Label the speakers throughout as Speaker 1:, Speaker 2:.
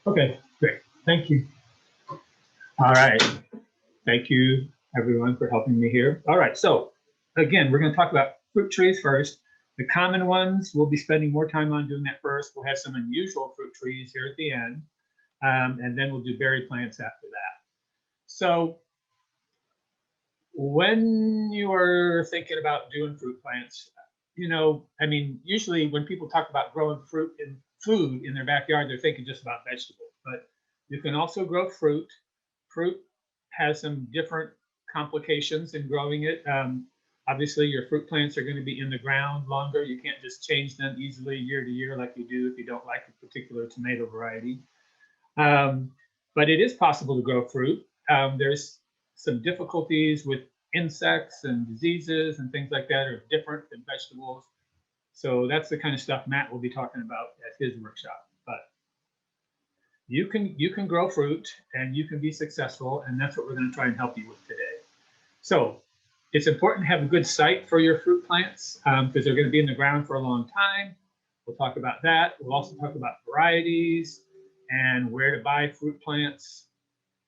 Speaker 1: Okay, great. Thank you. All right. Thank you, everyone, for helping me here. All right. So, again, we're going to talk about fruit trees first. The common ones, we'll be spending more time on doing that first. We'll have some unusual fruit trees here at the end, and then we'll do berry plants after that. So, when you are thinking about doing fruit plants, I mean, usually when people talk about growing fruit and food in their backyard, they're thinking just about vegetables, but you can also grow fruit. Fruit has some different complications in growing it. Obviously, your fruit plants are going to be in the ground longer. You can't just change them easily year to year like you do if you don't like a particular tomato variety. But it is possible to grow fruit. There's some difficulties with insects and diseases and things like that are different than vegetables. So that's the kind of stuff Matt will be talking about at his workshop. But you can grow fruit and you can be successful, and that's what we're going to try and help you with today. So it's important to have a good site for your fruit plants because they're going to be in the ground for a long time. We'll talk about that. We'll also talk about varieties and where to buy fruit plants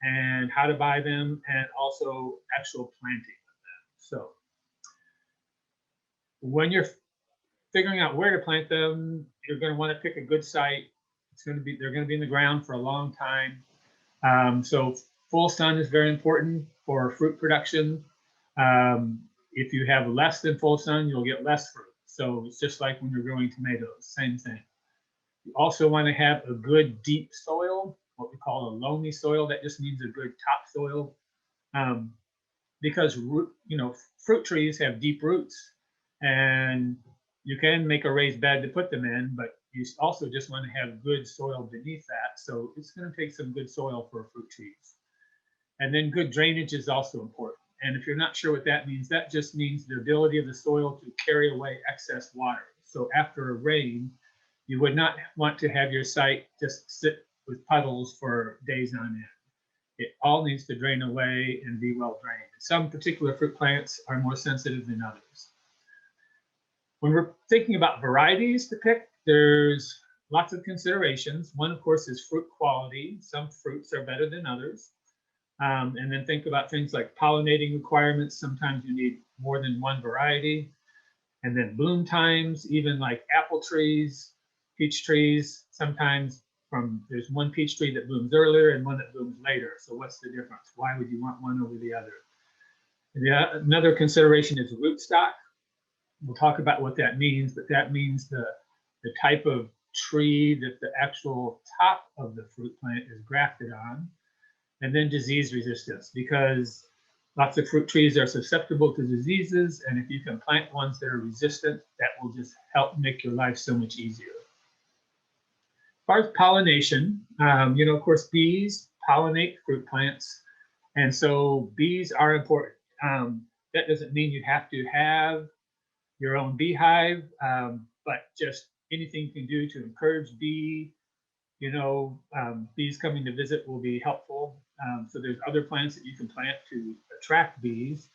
Speaker 1: and how to buy them, and also actual planting of them. So when you're figuring out where to plant them, you're going to want to pick a good site. They're going to be in the ground for a long time. So full sun is very important for fruit production. If you have less than full sun, you'll get less fruit. So it's just like when you're growing tomatoes, same thing. You also want to have a good deep soil, what we call a loamy soil. That just means a good topsoil, because fruit trees have deep roots, and you can make a raised bed to put them in, but you also just want to have good soil beneath that. So it's going to take some good soil for fruit trees. And then good drainage is also important. And if you're not sure what that means, that just means the ability of the soil to carry away excess water. So after a rain, you would not want to have your site just sit with puddles for days on end. It all needs to drain away and be well drained. Some particular fruit plants are more sensitive than others. When we're thinking about varieties to pick, there's lots of considerations. One, of course, is fruit quality. Some fruits are better than others. And then think about things like pollinating requirements. Sometimes you need more than one variety. And then bloom times, even like apple trees, peach trees, sometimes there's one peach tree that blooms earlier and one that blooms later. So what's the difference? Why would you want one over the other? Another consideration is rootstock. We'll talk about what that means, but that means the type of tree that the actual top of the fruit plant is grafted on. And then disease resistance, because lots of fruit trees are susceptible to diseases, and if you can plant ones that are resistant, that will just help make your life so much easier. As far as pollination, of course, bees pollinate fruit plants, and so bees are important. That doesn't mean you have to have your own beehive, but just anything you can do to encourage bees coming to visit will be helpful. So there's other plants that you can plant to attract bees,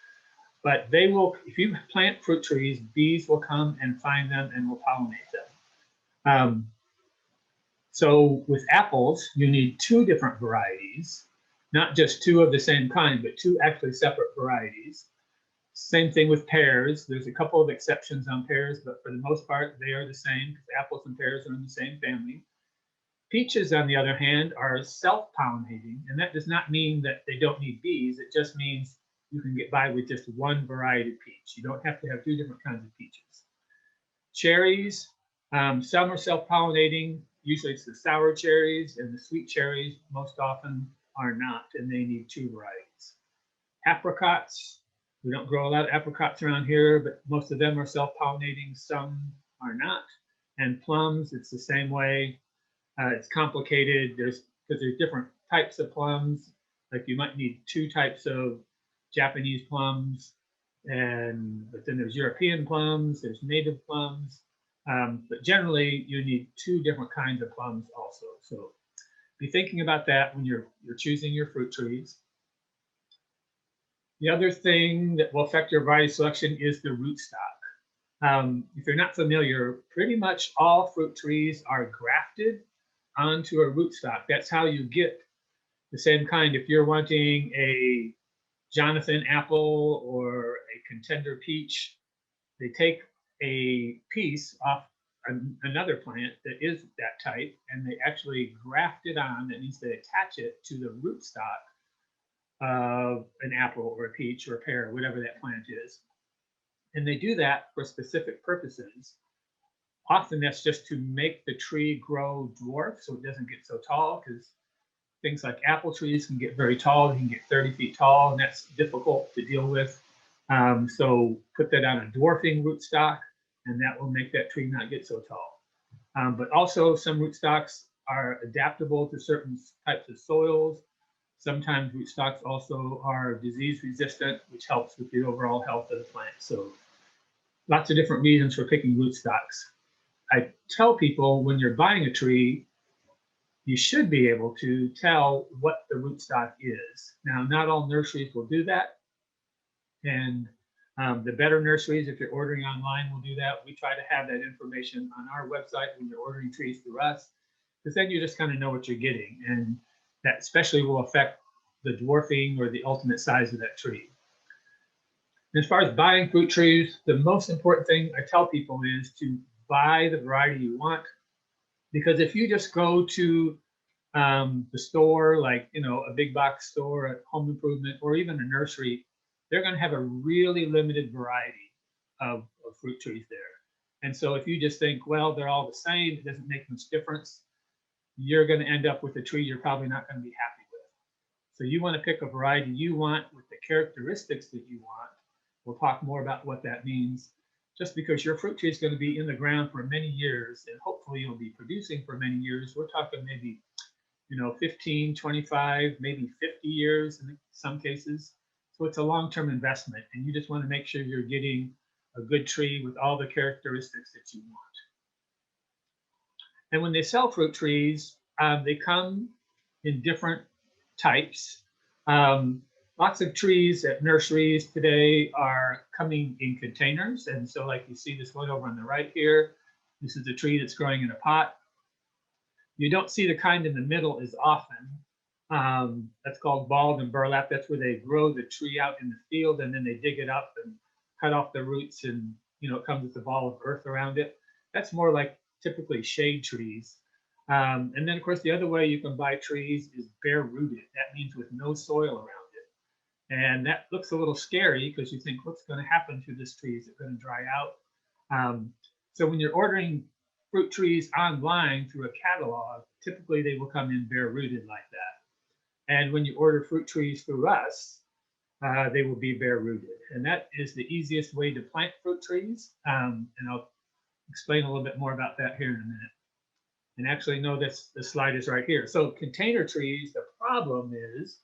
Speaker 1: but if you plant fruit trees, bees will come and find them and will pollinate them. So with apples, you need two different varieties, not just two of the same kind, but two actually separate varieties. Same thing with pears. There's a couple of exceptions on pears, but for the most part, they are the same because apples and pears are in the same family. Peaches, on the other hand, are self-pollinating, and that does not mean that they don't need bees. It just means you can get by with just one variety of peach. You don't have to have two different kinds of peaches. Cherries, some are self-pollinating. Usually it's the sour cherries, and the sweet cherries most often are not, and they need two varieties. Apricots, we don't grow a lot of apricots around here, but most of them are self-pollinating. Some are not. And plums, it's the same way. It's complicated. Because there's different types of plums. Like you might need two types of Japanese plums, but then there's European plums, there's native plums. But generally, you need two different kinds of plums also. So be thinking about that when you're choosing your fruit trees. The other thing that will affect your variety selection is the rootstock. If you're not familiar, pretty much all fruit trees are grafted. onto a rootstock. That's how you get the same kind. If you're wanting a Jonathan apple or a contender peach, they take a piece off another plant that is that type, and they actually graft it on. That means they attach it to the rootstock of an apple or a peach or a pear, whatever that plant is. And they do that for specific purposes. Often that's just to make the tree grow dwarf so it doesn't get so tall, because things like apple trees can get very tall. They can get 30 feet tall, and that's difficult to deal with. So put that on a dwarfing rootstock, and that will make that tree not get so tall. But also some rootstocks are adaptable to certain types of soils. Sometimes rootstocks also are disease resistant, which helps with the overall health of the plant. So lots of different reasons for picking rootstocks. I tell people when you're buying a tree, you should be able to tell what the rootstock is. Now, not all nurseries will do that. And the better nurseries, if you're ordering online, will do that. We try to have that information on our website when you're ordering trees through us, because then you just kind of know what you're getting. And that especially will affect the dwarfing or the ultimate size of that tree. As far as buying fruit trees, the most important thing I tell people is to buy the variety you want. Because if you just go to the store, like, you know, a big box store, a home improvement, or even a nursery, they're going to have a really limited variety of fruit trees there. And so if you just think, well, they're all the same, it doesn't make much difference, you're going to end up with a tree you're probably not going to be happy with. So you want to pick a variety you want with the characteristics that you want. We'll talk more about what that means. Just because your fruit tree is going to be in the ground for many years, and hopefully you'll be producing for many years. We're talking maybe, you know, 15, 25, maybe 50 years in some cases. So it's a long-term investment, and you just want to make sure you're getting a good tree with all the characteristics that you want. And when they sell fruit trees, they come in different types. Lots of trees at nurseries today are coming in containers. And so like you see this one over on the right here, this is a tree that's growing in a pot. You don't see the kind in the middle as often. That's called balled and burlap. That's where they grow the tree out in the field, and then they dig it up and cut off the roots, and, you know, it comes with a ball of earth around it. That's more like typically shade trees. And then of course the other way you can buy trees is bare rooted. That means with no soil around it. And that looks a little scary because you think, what's going to happen to this tree? Is it going to dry out? So when you're ordering fruit trees online through a catalog, typically they will come in bare rooted like that. And when you order fruit trees through us, they will be bare rooted. And that is the easiest way to plant fruit trees. And I'll explain a little bit more about that here in a minute. And actually, no, the slide is right here. So container trees, the problem is,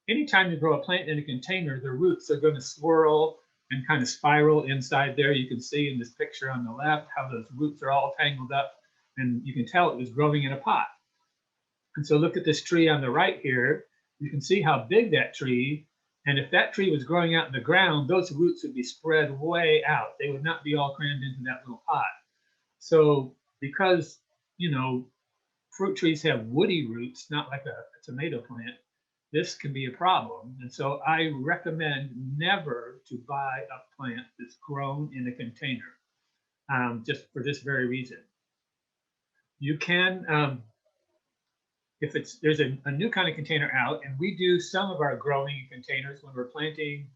Speaker 1: anytime you grow a plant in a container, the roots are going to swirl and kind of spiral inside there. You can see in this picture on the left how those roots are all tangled up, and you can tell it was growing in a pot. And so look at this tree on the right here. You can see how big that tree, and if that tree was growing out in the ground, those roots would be spread way out. They would not be all crammed into that little pot. So because, you know, fruit trees have woody roots, not like a tomato plant, this can be a problem. And so I recommend never to buy a plant that's grown in a container, just for this very reason. You can, if there's a new kind of container out, and we do some of our growing in containers when we're planting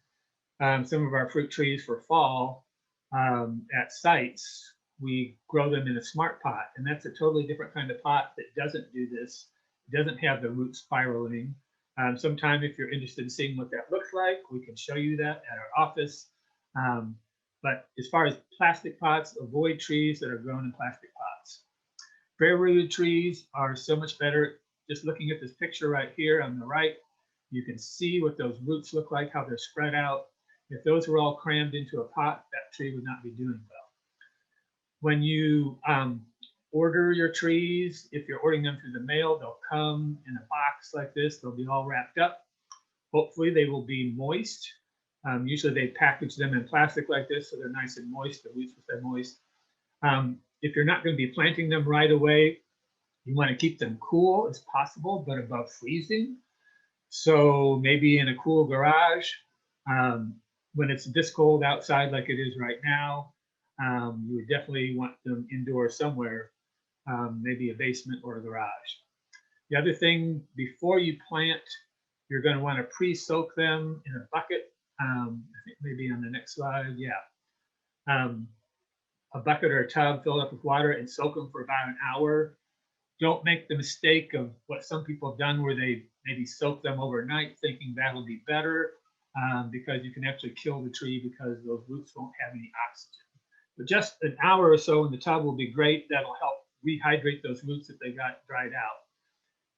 Speaker 1: some of our fruit trees for fall at sites, we grow them in a smart pot. And that's a totally different kind of pot that doesn't do this. It doesn't have the roots spiraling. Sometime if you're interested in seeing what that looks like, we can show you that at our office. But as far as plastic pots, avoid trees that are grown in plastic pots. Bare rooted trees are so much better. Just looking at this picture right here on the right, you can see what those roots look like, how they're spread out. If those were all crammed into a pot, that tree would not be doing well. When you order your trees, if you're ordering them through the mail, they'll come in a box like this. They'll be all wrapped up. Hopefully they will be moist. Usually they package them in plastic like this so they're nice and moist, the roots will stay moist. If you're not going to be planting them right away, You want to keep them cool as possible, but above freezing. So maybe in a cool garage, when it's this cold outside like it is right now, you would definitely want them indoors somewhere, maybe a basement or a garage. The other thing, before you plant, you're going to want to pre-soak them in a bucket. I think maybe on the next slide, yeah. A bucket or a tub filled up with water and soak them for about an hour. Don't make the mistake of what some people have done where they maybe soak them overnight thinking that'll be better, because you can actually kill the tree because those roots won't have any oxygen. But just an hour or so in the tub will be great. That'll help rehydrate those roots if they got dried out.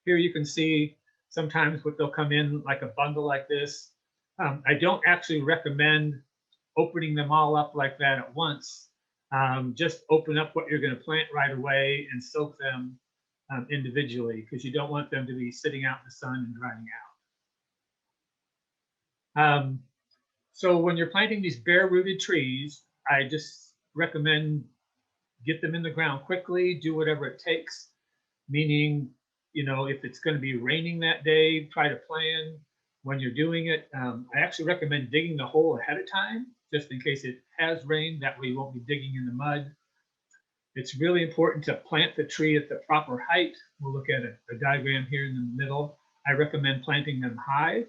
Speaker 1: Here you can see sometimes what they'll come in like a bundle like this. I don't actually recommend opening them all up like that at once. Just open up what you're going to plant right away and soak them individually, because you don't want them to be sitting out in the sun and drying out. So when you're planting these bare rooted trees, I just recommend get them in the ground quickly, do whatever it takes, meaning, you know, if it's going to be raining that day, try to plan when you're doing it. I actually recommend digging the hole ahead of time, just in case it has rained. That way you won't be digging in the mud. It's really important to plant the tree at the proper height. We'll look at a diagram here in the middle. I recommend planting them high.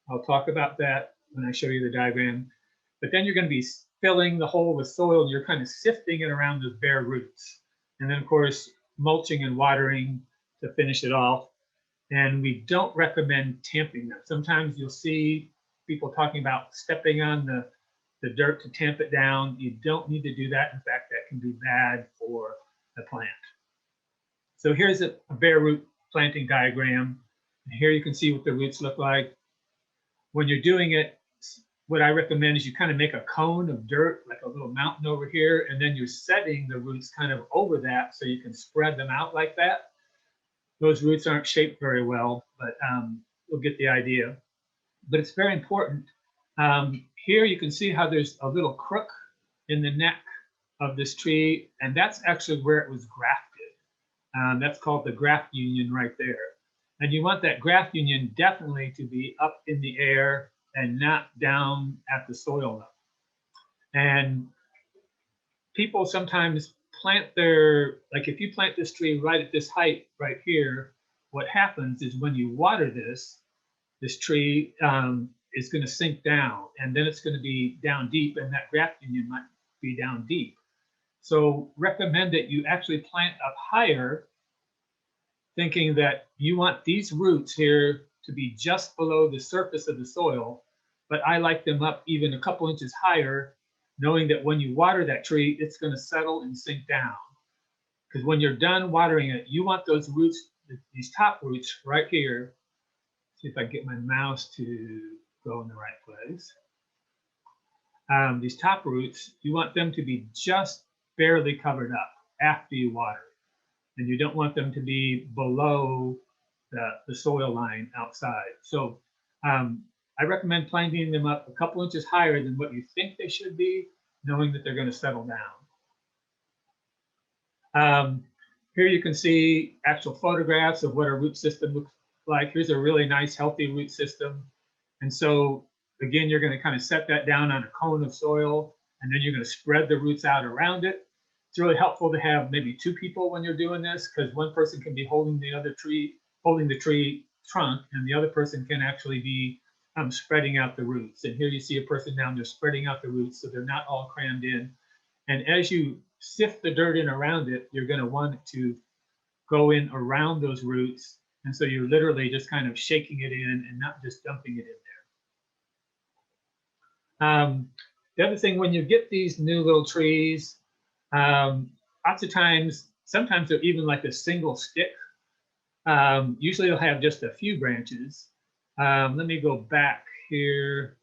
Speaker 1: I'll talk about that when I show you the diagram. But then you're going to be filling the hole with soil, and you're kind of sifting it around those bare roots. And then, of course, mulching and watering to finish it off. And we don't recommend tamping them. Sometimes you'll see people talking about stepping on the dirt to tamp it down. You don't need to do that. In fact, that can be bad for the plant. So here's a bare root planting diagram. And here you can see what the roots look like. When you're doing it, what I recommend is you kind of make a cone of dirt, like a little mountain over here, and then you're setting the roots kind of over that so you can spread them out like that. Those roots aren't shaped very well, but you'll get the idea. But it's very important. Here you can see how there's a little crook in the neck of this tree, and that's actually where it was grafted. That's called the graft union right there. And you want that graft union definitely to be up in the air and not down at the soil level. And people sometimes plant their, like if you plant this tree right at this height right here, what happens is when you water this tree is going to sink down, and then it's going to be down deep, and that graft union might be down deep. So recommend that you actually plant up higher, thinking that you want these roots here to be just below the surface of the soil, but I like them up even a couple inches higher, knowing that when you water that tree, it's going to settle and sink down. Because when you're done watering it, you want those roots, these top roots right here. See if I get my mouse to go in the right place. These top roots, you want them to be just barely covered up after you water. And you don't want them to be below the soil line outside. So I recommend planting them up a couple inches higher than what you think they should be, knowing that they're going to settle down. Here you can see actual photographs of what a root system looks like. Here's a really nice, healthy root system. And so, again, you're going to kind of set that down on a cone of soil, and then you're going to spread the roots out around it. It's really helpful to have maybe two people when you're doing this, because one person can be holding the tree trunk, and the other person can actually be spreading out the roots. And here you see a person down there spreading out the roots so they're not all crammed in. And as you sift the dirt in around it, you're going to want it to go in around those roots. And so you're literally just kind of shaking it in and not just dumping it in there. The other thing, when you get these new little trees, lots of times, sometimes they're even like a single stick. Usually they'll have just a few branches. Let me go back here.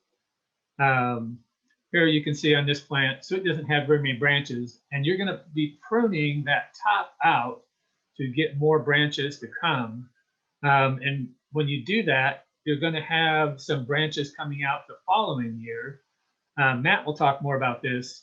Speaker 1: Here you can see on this plant, so it doesn't have very many branches, and you're going to be pruning that top out to get more branches to come. And when you do that, you're going to have some branches coming out the following year. Matt will talk more about this,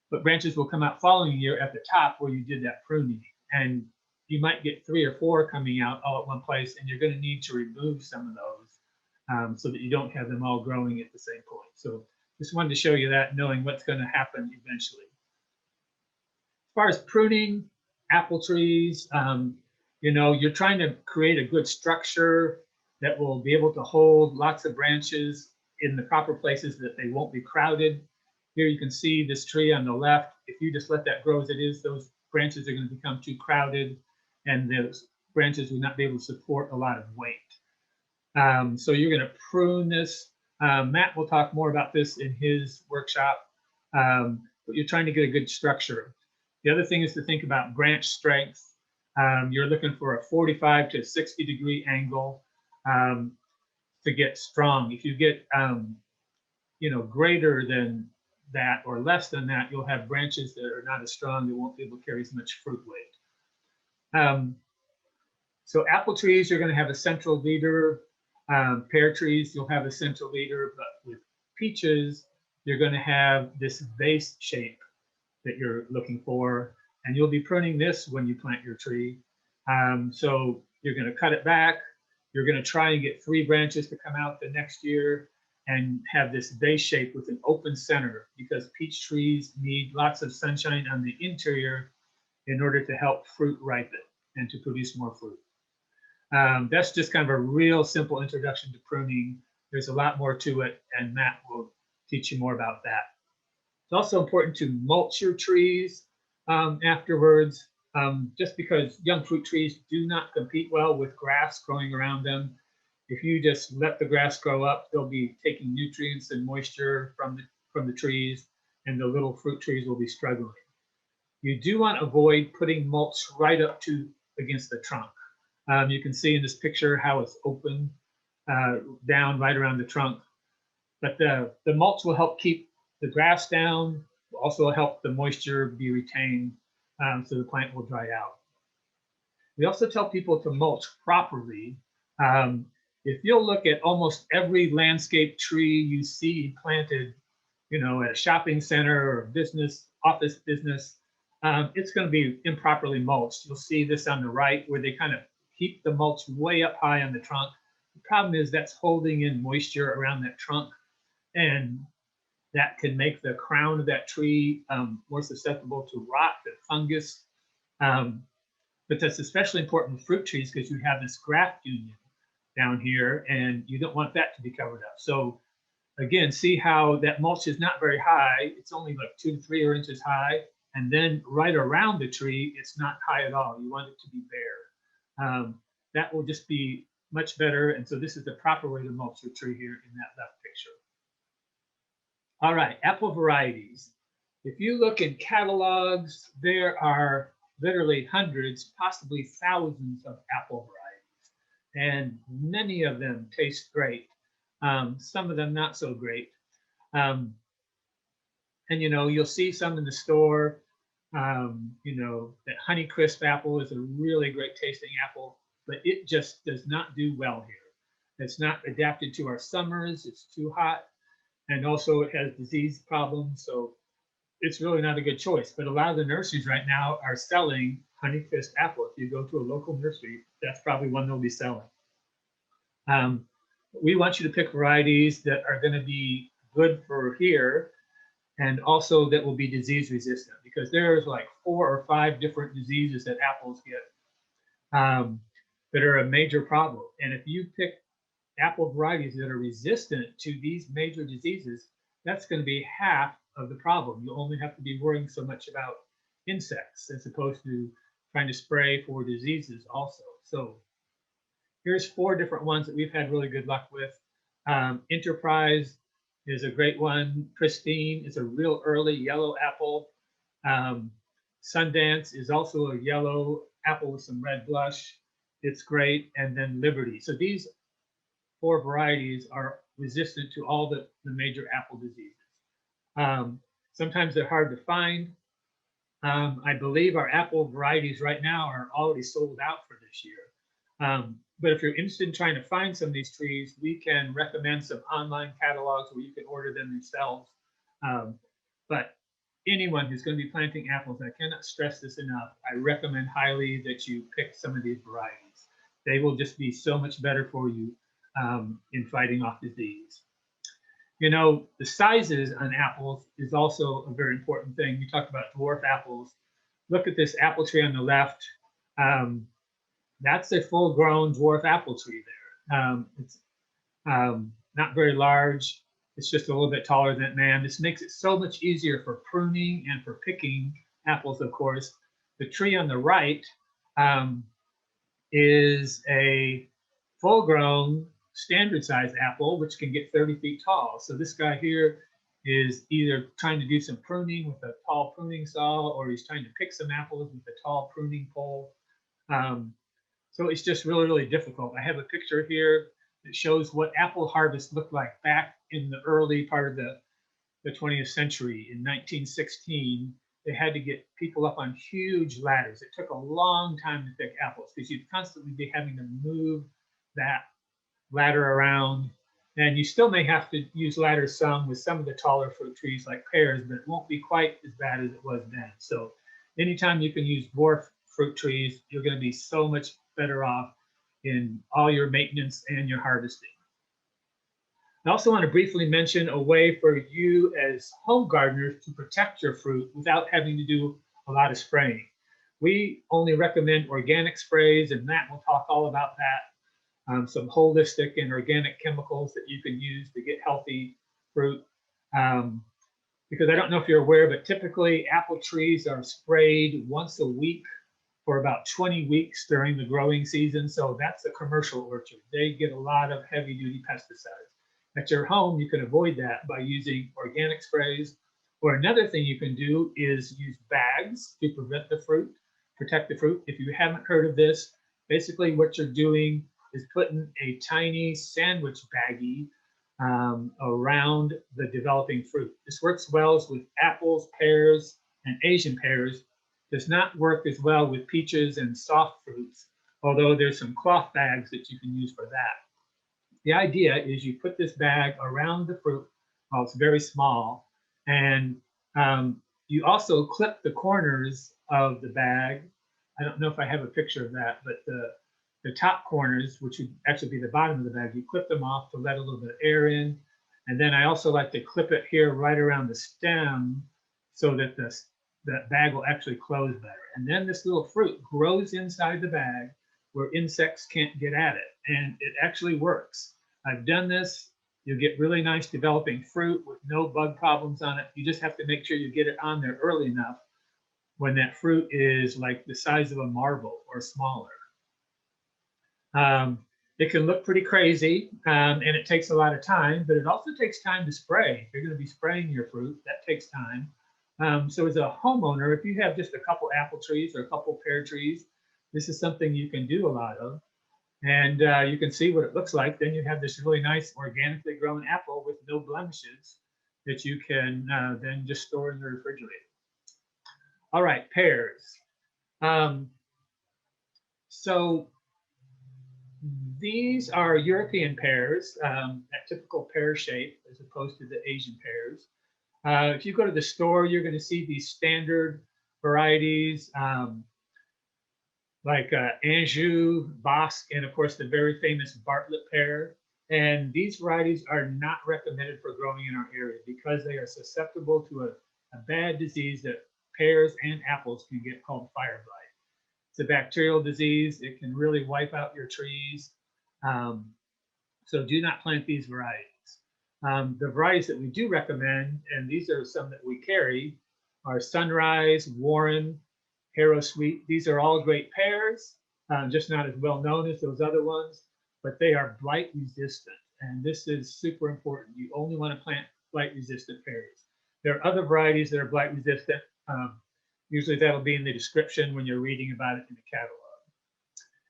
Speaker 1: but branches will come out following year at the top where you did that pruning. And you might get 3 or 4 coming out all at one place, and you're going to need to remove some of those so that you don't have them all growing at the same point. So just wanted to show you that, knowing what's going to happen eventually. As far as pruning apple trees, you know, you're trying to create a good structure that will be able to hold lots of branches in the proper places that they won't be crowded. Here you can see this tree on the left. If you just let that grow as it is, those branches are going to become too crowded, and those branches will not be able to support a lot of weight. So you're going to prune this. Matt will talk more about this in his workshop, but you're trying to get a good structure. The other thing is to think about branch strength. You're looking for a 45 to 60 degree angle to get strong. If you get you know, greater than that or less than that, you'll have branches that are not as strong. They won't be able to carry as much fruit weight. So apple trees, you're going to have a central leader. Pear trees, you'll have a central leader, but with peaches, you're going to have this vase shape that you're looking for, and you'll be pruning this when you plant your tree. So you're going to cut it back. You're going to try and get 3 branches to come out the next year and have this vase shape with an open center, because peach trees need lots of sunshine on the interior in order to help fruit ripen and to produce more fruit. That's just kind of a real simple introduction to pruning. There's a lot more to it, and Matt will teach you more about that. It's also important to mulch your trees afterwards, just because young fruit trees do not compete well with grass growing around them. If you just let the grass grow up, they'll be taking nutrients and moisture from the trees, and the little fruit trees will be struggling. You do want to avoid putting mulch right up to against the trunk. You can see in this picture how it's open down right around the trunk. But the mulch will help keep the grass down, will also help the moisture be retained so the plant will dry out. We also tell people to mulch properly. If you'll look at almost every landscape tree you see planted, you know, at a shopping center or business, office business, it's going to be improperly mulched. You'll see this on the right where they kind of keep the mulch way up high on the trunk. The problem is that's holding in moisture around that trunk, and that can make the crown of that tree more susceptible to rot and fungus. But that's especially important with fruit trees because you have this graft union down here, and you don't want that to be covered up. So again, see how that mulch is not very high. It's only like 2 to 3 inches high. And then right around the tree, it's not high at all. You want it to be bare. That will just be much better. And so this is the proper way to mulch your tree here in that left picture. All right, apple varieties. If you look in catalogs, there are literally hundreds, possibly thousands of apple varieties, and many of them taste great. Some of them not so great. And you know, you'll see some in the store. You know, that Honeycrisp apple is a really great tasting apple, but it just does not do well here. It's not adapted to our summers. It's too hot, and also it has disease problems. So it's really not a good choice. But a lot of the nurseries right now are selling Honeycrisp apple. If you go to a local nursery, that's probably one they'll be selling. We want you to pick varieties that are going to be good for here, and also that will be disease resistant, because there's like 4 or 5 different diseases that apples get that are a major problem. And if you pick apple varieties that are resistant to these major diseases, that's going to be half of the problem. You'll only have to be worrying so much about insects as opposed to trying to spray for diseases also. So here's 4 different ones that we've had really good luck with. Enterprise is a great one. Pristine is a real early yellow apple. Sundance is also a yellow apple with some red blush. It's great. And then Liberty. So these 4 varieties are resistant to all the major apple diseases. Sometimes they're hard to find. I believe our apple varieties right now are already sold out for this year. But if you're interested in trying to find some of these trees, we can recommend some online catalogs where you can order them yourselves. But anyone who's going to be planting apples, I cannot stress this enough, I recommend highly that you pick some of these varieties. They will just be so much better for you in fighting off disease. You know, the sizes on apples is also a very important thing. You talked about dwarf apples. Look at this apple tree on the left. That's a full-grown dwarf apple tree there. It's not very large. It's just a little bit taller than man. This makes it so much easier for pruning and for picking apples, of course. The tree on the right is a full-grown standard size apple, which can get 30 feet tall. So this guy here is either trying to do some pruning with a tall pruning saw, or he's trying to pick some apples with a tall pruning pole. So it's just really, really difficult. I have a picture here that shows what apple harvest looked like back in the early part of the 20th century. In 1916, they had to get people up on huge ladders. It took a long time to pick apples because you'd constantly be having to move that ladder around. And you still may have to use ladders some with some of the taller fruit trees like pears, but it won't be quite as bad as it was then. So anytime you can use dwarf fruit trees, you're going to be so much better off in all your maintenance and your harvesting. I also want to briefly mention a way for you as home gardeners to protect your fruit without having to do a lot of spraying. We only recommend organic sprays, and Matt will talk all about that. Some holistic and organic chemicals that you can use to get healthy fruit. Because I don't know if you're aware, but typically apple trees are sprayed once a week for about 20 weeks during the growing season. So that's a commercial orchard. They get a lot of heavy duty pesticides. At your home, you can avoid that by using organic sprays. Or another thing you can do is use bags to prevent the fruit, protect the fruit. If you haven't heard of this, basically what you're doing is putting a tiny sandwich baggie around the developing fruit. This works well with apples, pears, and Asian pears. Does not work as well with peaches and soft fruits, although there's some cloth bags that you can use for that. The idea is you put this bag around the fruit while it's very small, and you also clip the corners of the bag. I don't know if I have a picture of that, but the top corners, which would actually be the bottom of the bag, you clip them off to let a little bit of air in. And then I also like to clip it here right around the stem so that the bag will actually close better. And then this little fruit grows inside the bag where insects can't get at it. And it actually works. I've done this. You get really nice developing fruit with no bug problems on it. You just have to make sure you get it on there early enough when that fruit is like the size of a marble or smaller. It can look pretty crazy, and it takes a lot of time, but it also takes time to spray. If you're going to be spraying your fruit, that takes time. So as a homeowner, if you have just a couple apple trees or a couple pear trees, this is something you can do a lot of. And you can see what it looks like. Then you have this really nice organically grown apple with no blemishes that you can then just store in the refrigerator. All right, pears. So these are European pears, that typical pear shape as opposed to the Asian pears. If you go to the store, you're going to see these standard varieties like Anjou, Basque, and of course the very famous Bartlett pear. And these varieties are not recommended for growing in our area because they are susceptible to a bad disease that pears and apples can get called fire blight. It's a bacterial disease. It can really wipe out your trees. So do not plant these varieties. The varieties that we do recommend, and these are some that we carry, are Sunrise, Warren, Harrow Sweet. These are all great pears, just not as well known as those other ones, but they are blight resistant. And this is super important. You only want to plant blight resistant pears. There are other varieties that are blight resistant. Usually that'll be in the description when you're reading about it in the catalog.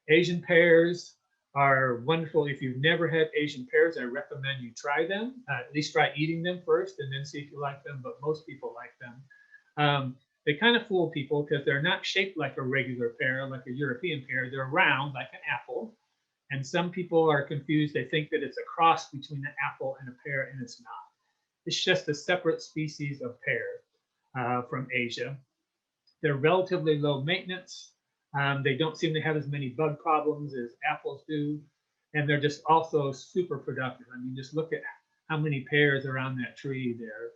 Speaker 1: Asian pears are wonderful. If you've never had Asian pears, I recommend you try them. At least try eating them first and then see if you like them, but most people like them. They kind of fool people because they're not shaped like a regular pear, like a European pear. They're round like an apple. And some people are confused. They think that it's a cross between an apple and a pear, and it's not. It's just a separate species of pear. from Asia. They're relatively low maintenance. They don't seem to have as many bug problems as apples do. And they're just also super productive. I mean, just look at how many pears are on that tree there.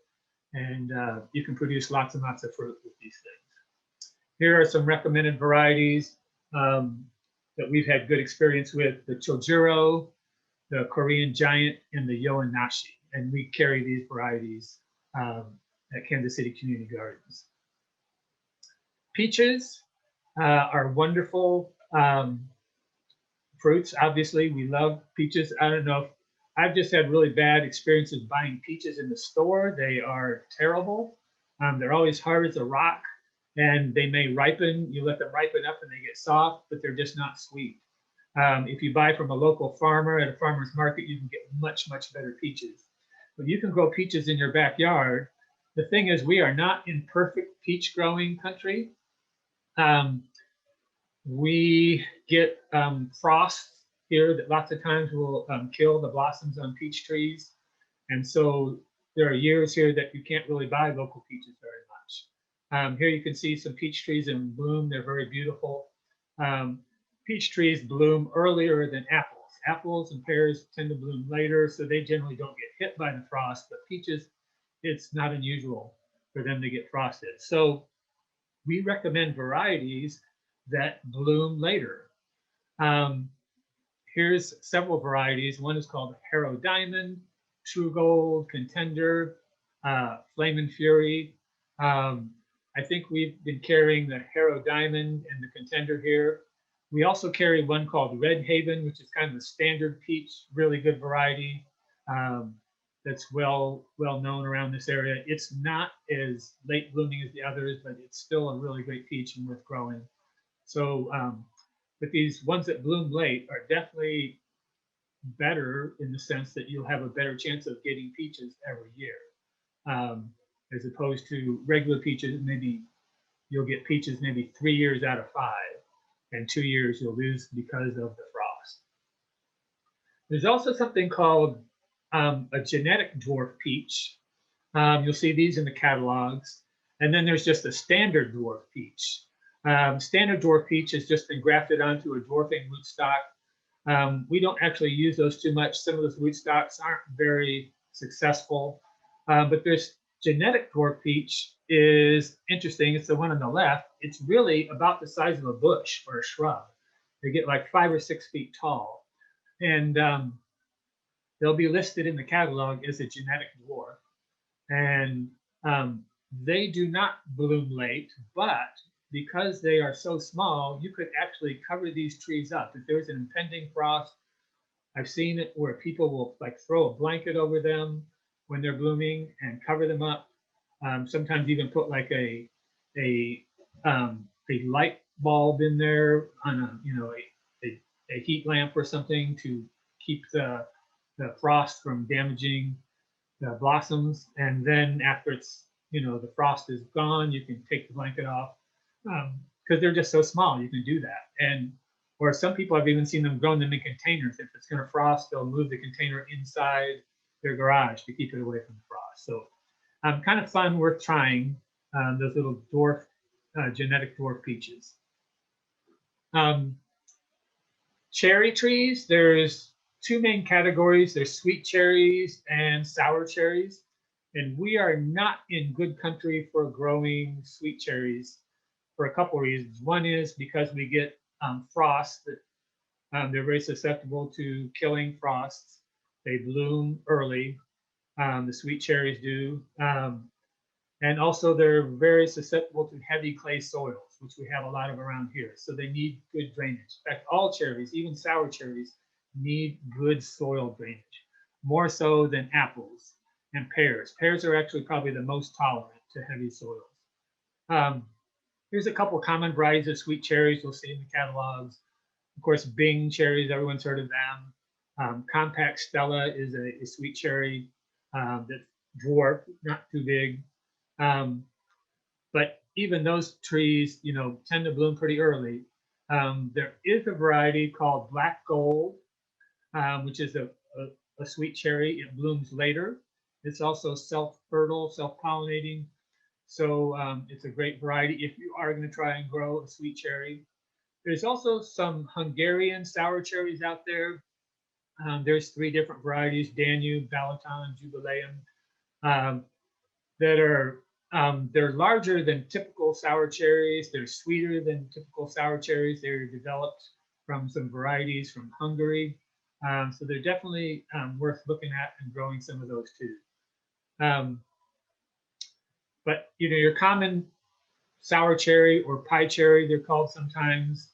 Speaker 1: And you can produce lots and lots of fruit with these things. Here are some recommended varieties that we've had good experience with: the Chojuro, the Korean Giant, and the Yoanashi. And we carry these varieties at Kansas City Community Gardens. Peaches are wonderful fruits. Obviously, we love peaches. I don't know if I've just had really bad experiences buying peaches in the store. They are terrible. They're always hard as a rock, and they may ripen. You let them ripen up and they get soft, but they're just not sweet. If you buy from a local farmer at a farmer's market, you can get much, much better peaches. But you can grow peaches in your backyard. The thing is, we are not in perfect peach growing country. We get frost here that lots of times will kill the blossoms on peach trees. And so there are years here that you can't really buy local peaches very much. Here you can see some peach trees in bloom. They're very beautiful. Peach trees bloom earlier than apples. Apples and pears tend to bloom later, so they generally don't get hit by the frost, but peaches, it's not unusual for them to get frosted. So we recommend varieties that bloom later. Here's several varieties. One is called Harrow Diamond, True Gold, Contender, Flamin' Fury. I think we've been carrying the Harrow Diamond and the Contender here. We also carry one called Red Haven, which is kind of a standard peach, really good variety that's well known around this area. It's not as late blooming as the others, but it's still a really great peach and worth growing. So, but these ones that bloom late are definitely better in the sense that you'll have a better chance of getting peaches every year, as opposed to regular peaches. Maybe you'll get peaches maybe 3 years out of 5, and 2 years you'll lose because of the frost. There's also something called a genetic dwarf peach. You'll see these in the catalogs. And then there's just a standard dwarf peach. Standard dwarf peach has just been grafted onto a dwarfing rootstock. We don't actually use those too much. Some of those rootstocks aren't very successful. But this genetic dwarf peach is interesting. It's the one on the left. It's really about the size of a bush or a shrub. They get like 5 or 6 feet tall. And they'll be listed in the catalog as a genetic dwarf. And they do not bloom late, but because they are so small, you could actually cover these trees up. If there's an impending frost, I've seen it where people will like throw a blanket over them when they're blooming and cover them up. Sometimes even put like a light bulb in there on a heat lamp or something to keep the frost from damaging the blossoms. And then after it's, the frost is gone, you can take the blanket off because they're just so small. You can do that. Or some people, I've even seen them growing them in containers. If it's going to frost, they'll move the container inside their garage to keep it away from the frost. So kind of fun, worth trying, those little dwarf, genetic dwarf peaches. Cherry trees, there's 2 main categories. There's sweet cherries and sour cherries. And we are not in good country for growing sweet cherries for a couple reasons. One is because we get frost. They're very susceptible to killing frosts. They bloom early. The sweet cherries do. And also they're very susceptible to heavy clay soils, which we have a lot of around here. So they need good drainage. In fact, all cherries, even sour cherries, need good soil drainage, more so than apples and pears. Pears are actually probably the most tolerant to heavy soils. Here's a couple common varieties of sweet cherries you'll see in the catalogs. Of course, Bing cherries, everyone's heard of them. Compact Stella is a sweet cherry that's dwarf, not too big. But even those trees, tend to bloom pretty early. There is a variety called Black Gold, which is a sweet cherry. It blooms later. It's also self-fertile, self-pollinating. So it's a great variety if you are going to try and grow a sweet cherry. There's also some Hungarian sour cherries out there. There's 3 different varieties: Danube, Balaton, Jubileum, um, that are they're larger than typical sour cherries. They're sweeter than typical sour cherries. They're developed from some varieties from Hungary. So they're definitely worth looking at and growing some of those too. But your common sour cherry or pie cherry, they're called sometimes.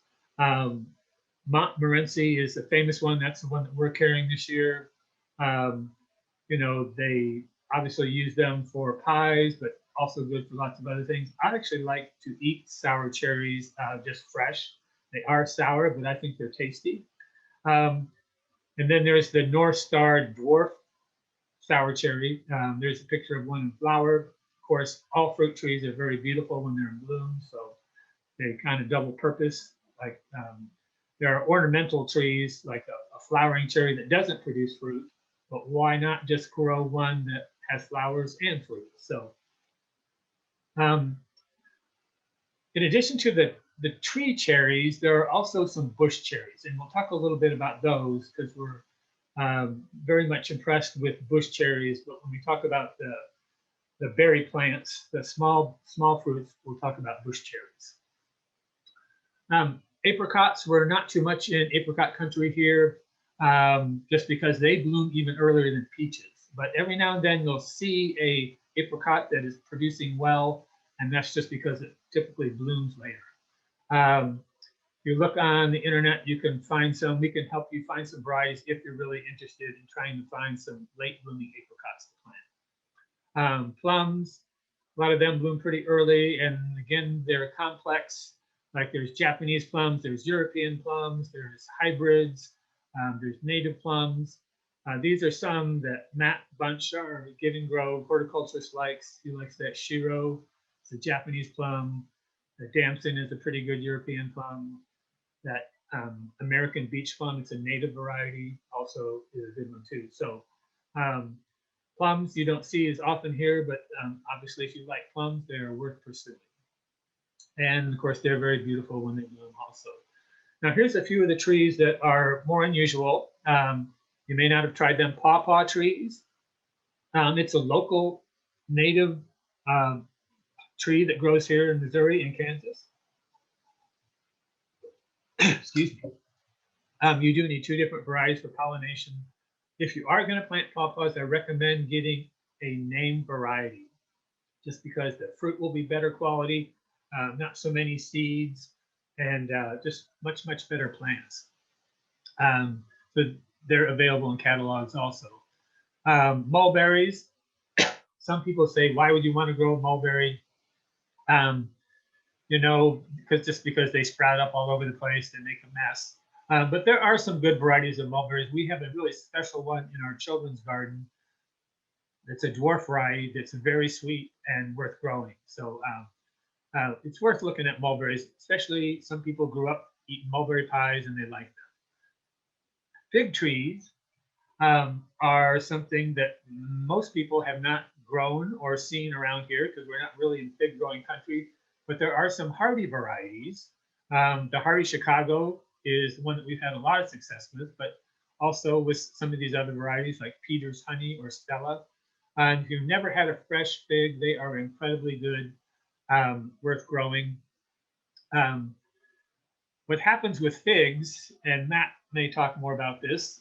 Speaker 1: Montmorency is the famous one. That's the one that we're carrying this year. They obviously use them for pies, but also good for lots of other things. I actually like to eat sour cherries just fresh. They are sour, but I think they're tasty. And then there's the North Star Dwarf sour cherry. There's a picture of one in flower. Of course, all fruit trees are very beautiful when they're in bloom, so they kind of double purpose. Like there are ornamental trees, like a flowering cherry that doesn't produce fruit, but why not just grow one that has flowers and fruit? So in addition to the tree cherries, there are also some bush cherries, and we'll talk a little bit about those because we're very much impressed with bush cherries. But when we talk about the berry plants, the small fruits, we'll talk about bush cherries. Apricots, we're not too much in apricot country here, just because they bloom even earlier than peaches. But every now and then you'll see a apricot that is producing well, and that's just because it typically blooms later. If you look on the internet, you can find some. We can help you find some varieties if you're really interested in trying to find some late blooming apricots to plant. Plums, a lot of them bloom pretty early, and again, they're complex. Like there's Japanese plums, there's European plums, there's hybrids, there's native plums. These are some that Matt Bunch, our Give and Grow horticulturist, likes. He likes that Shiro. It's a Japanese plum. The Damson is a pretty good European plum. That American beach plum, it's a native variety, also is a good one too. So plums you don't see as often here, but obviously if you like plums, they're worth pursuing. And of course, they're very beautiful when they bloom also. Now here's a few of the trees that are more unusual. You may not have tried them. Pawpaw trees. It's a local native tree that grows here in Missouri and Kansas. Excuse me. You do need 2 different varieties for pollination. If you are going to plant pawpaws, I recommend getting a name variety, just because the fruit will be better quality, not so many seeds, and just much better plants. So they're available in catalogs also. Mulberries. Some people say, why would you want to grow a mulberry? Because they sprout up all over the place and make a mess. But there are some good varieties of mulberries. We have a really special one in our children's garden. It's a dwarf variety that's very sweet and worth growing. So it's worth looking at mulberries, especially some people grew up eating mulberry pies and they like them. Fig trees are something that most people have not grown or seen around here because we're not really in fig growing country, but there are some hardy varieties. The hardy Chicago is one that we've had a lot of success with, but also with some of these other varieties like Peter's Honey or Stella. If you've never had a fresh fig, they are incredibly good, worth growing. What happens with figs, and Matt may talk more about this,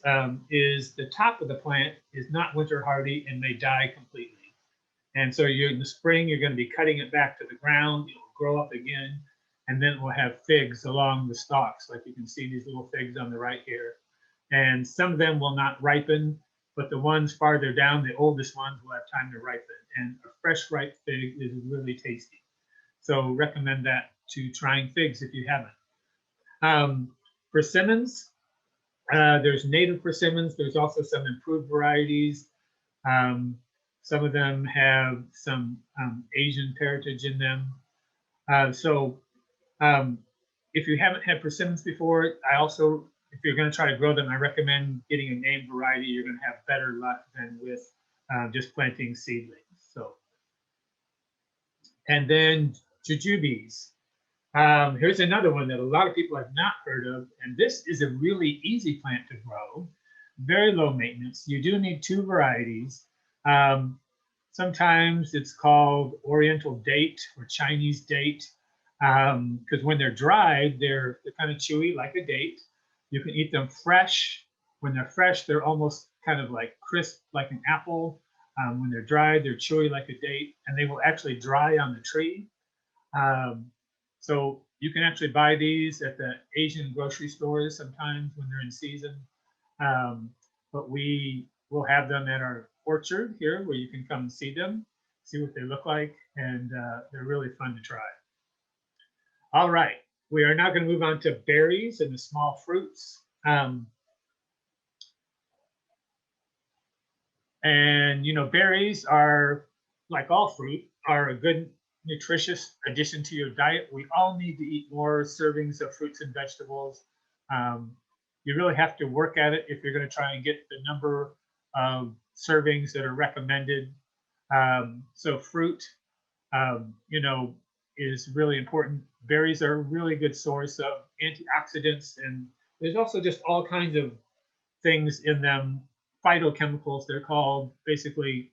Speaker 1: is the top of the plant is not winter hardy and may die completely. And so in the spring, you're going to be cutting it back to the ground. It will grow up again, and then it will have figs along the stalks. Like you can see these little figs on the right here. And some of them will not ripen, but the ones farther down, the oldest ones, will have time to ripen. And a fresh ripe fig is really tasty. So recommend that to trying figs if you haven't. Persimmons, there's native persimmons. There's also some improved varieties. Some of them have some Asian parentage in them. If you haven't had persimmons before, if you're going to try to grow them, I recommend getting a named variety. You're going to have better luck than with just planting seedlings. And then Jujubes. Here's another one that a lot of people have not heard of, and this is a really easy plant to grow, very low maintenance. You do need two varieties. Sometimes it's called Oriental date or Chinese date, because when they're dried, they're kind of chewy like a date. You can eat them fresh. When they're fresh, they're almost kind of like crisp like an apple. When they're dried, they're chewy like a date, and they will actually dry on the tree. So you can actually buy these at the Asian grocery stores sometimes when they're in season. But we will have them at our orchard here where you can come and see them, see what they look like, and they're really fun to try. All right, we are now going to move on to berries and the small fruits. And you know, berries are, like all fruit, are a good nutritious addition to your diet. We all need to eat more servings of fruits and vegetables. You really have to work at it if you're going to try and get the number of servings that are recommended. So fruit, you know, is really important. Berries are a really good source of antioxidants, and there's also just all kinds of things in them, phytochemicals, they're called, basically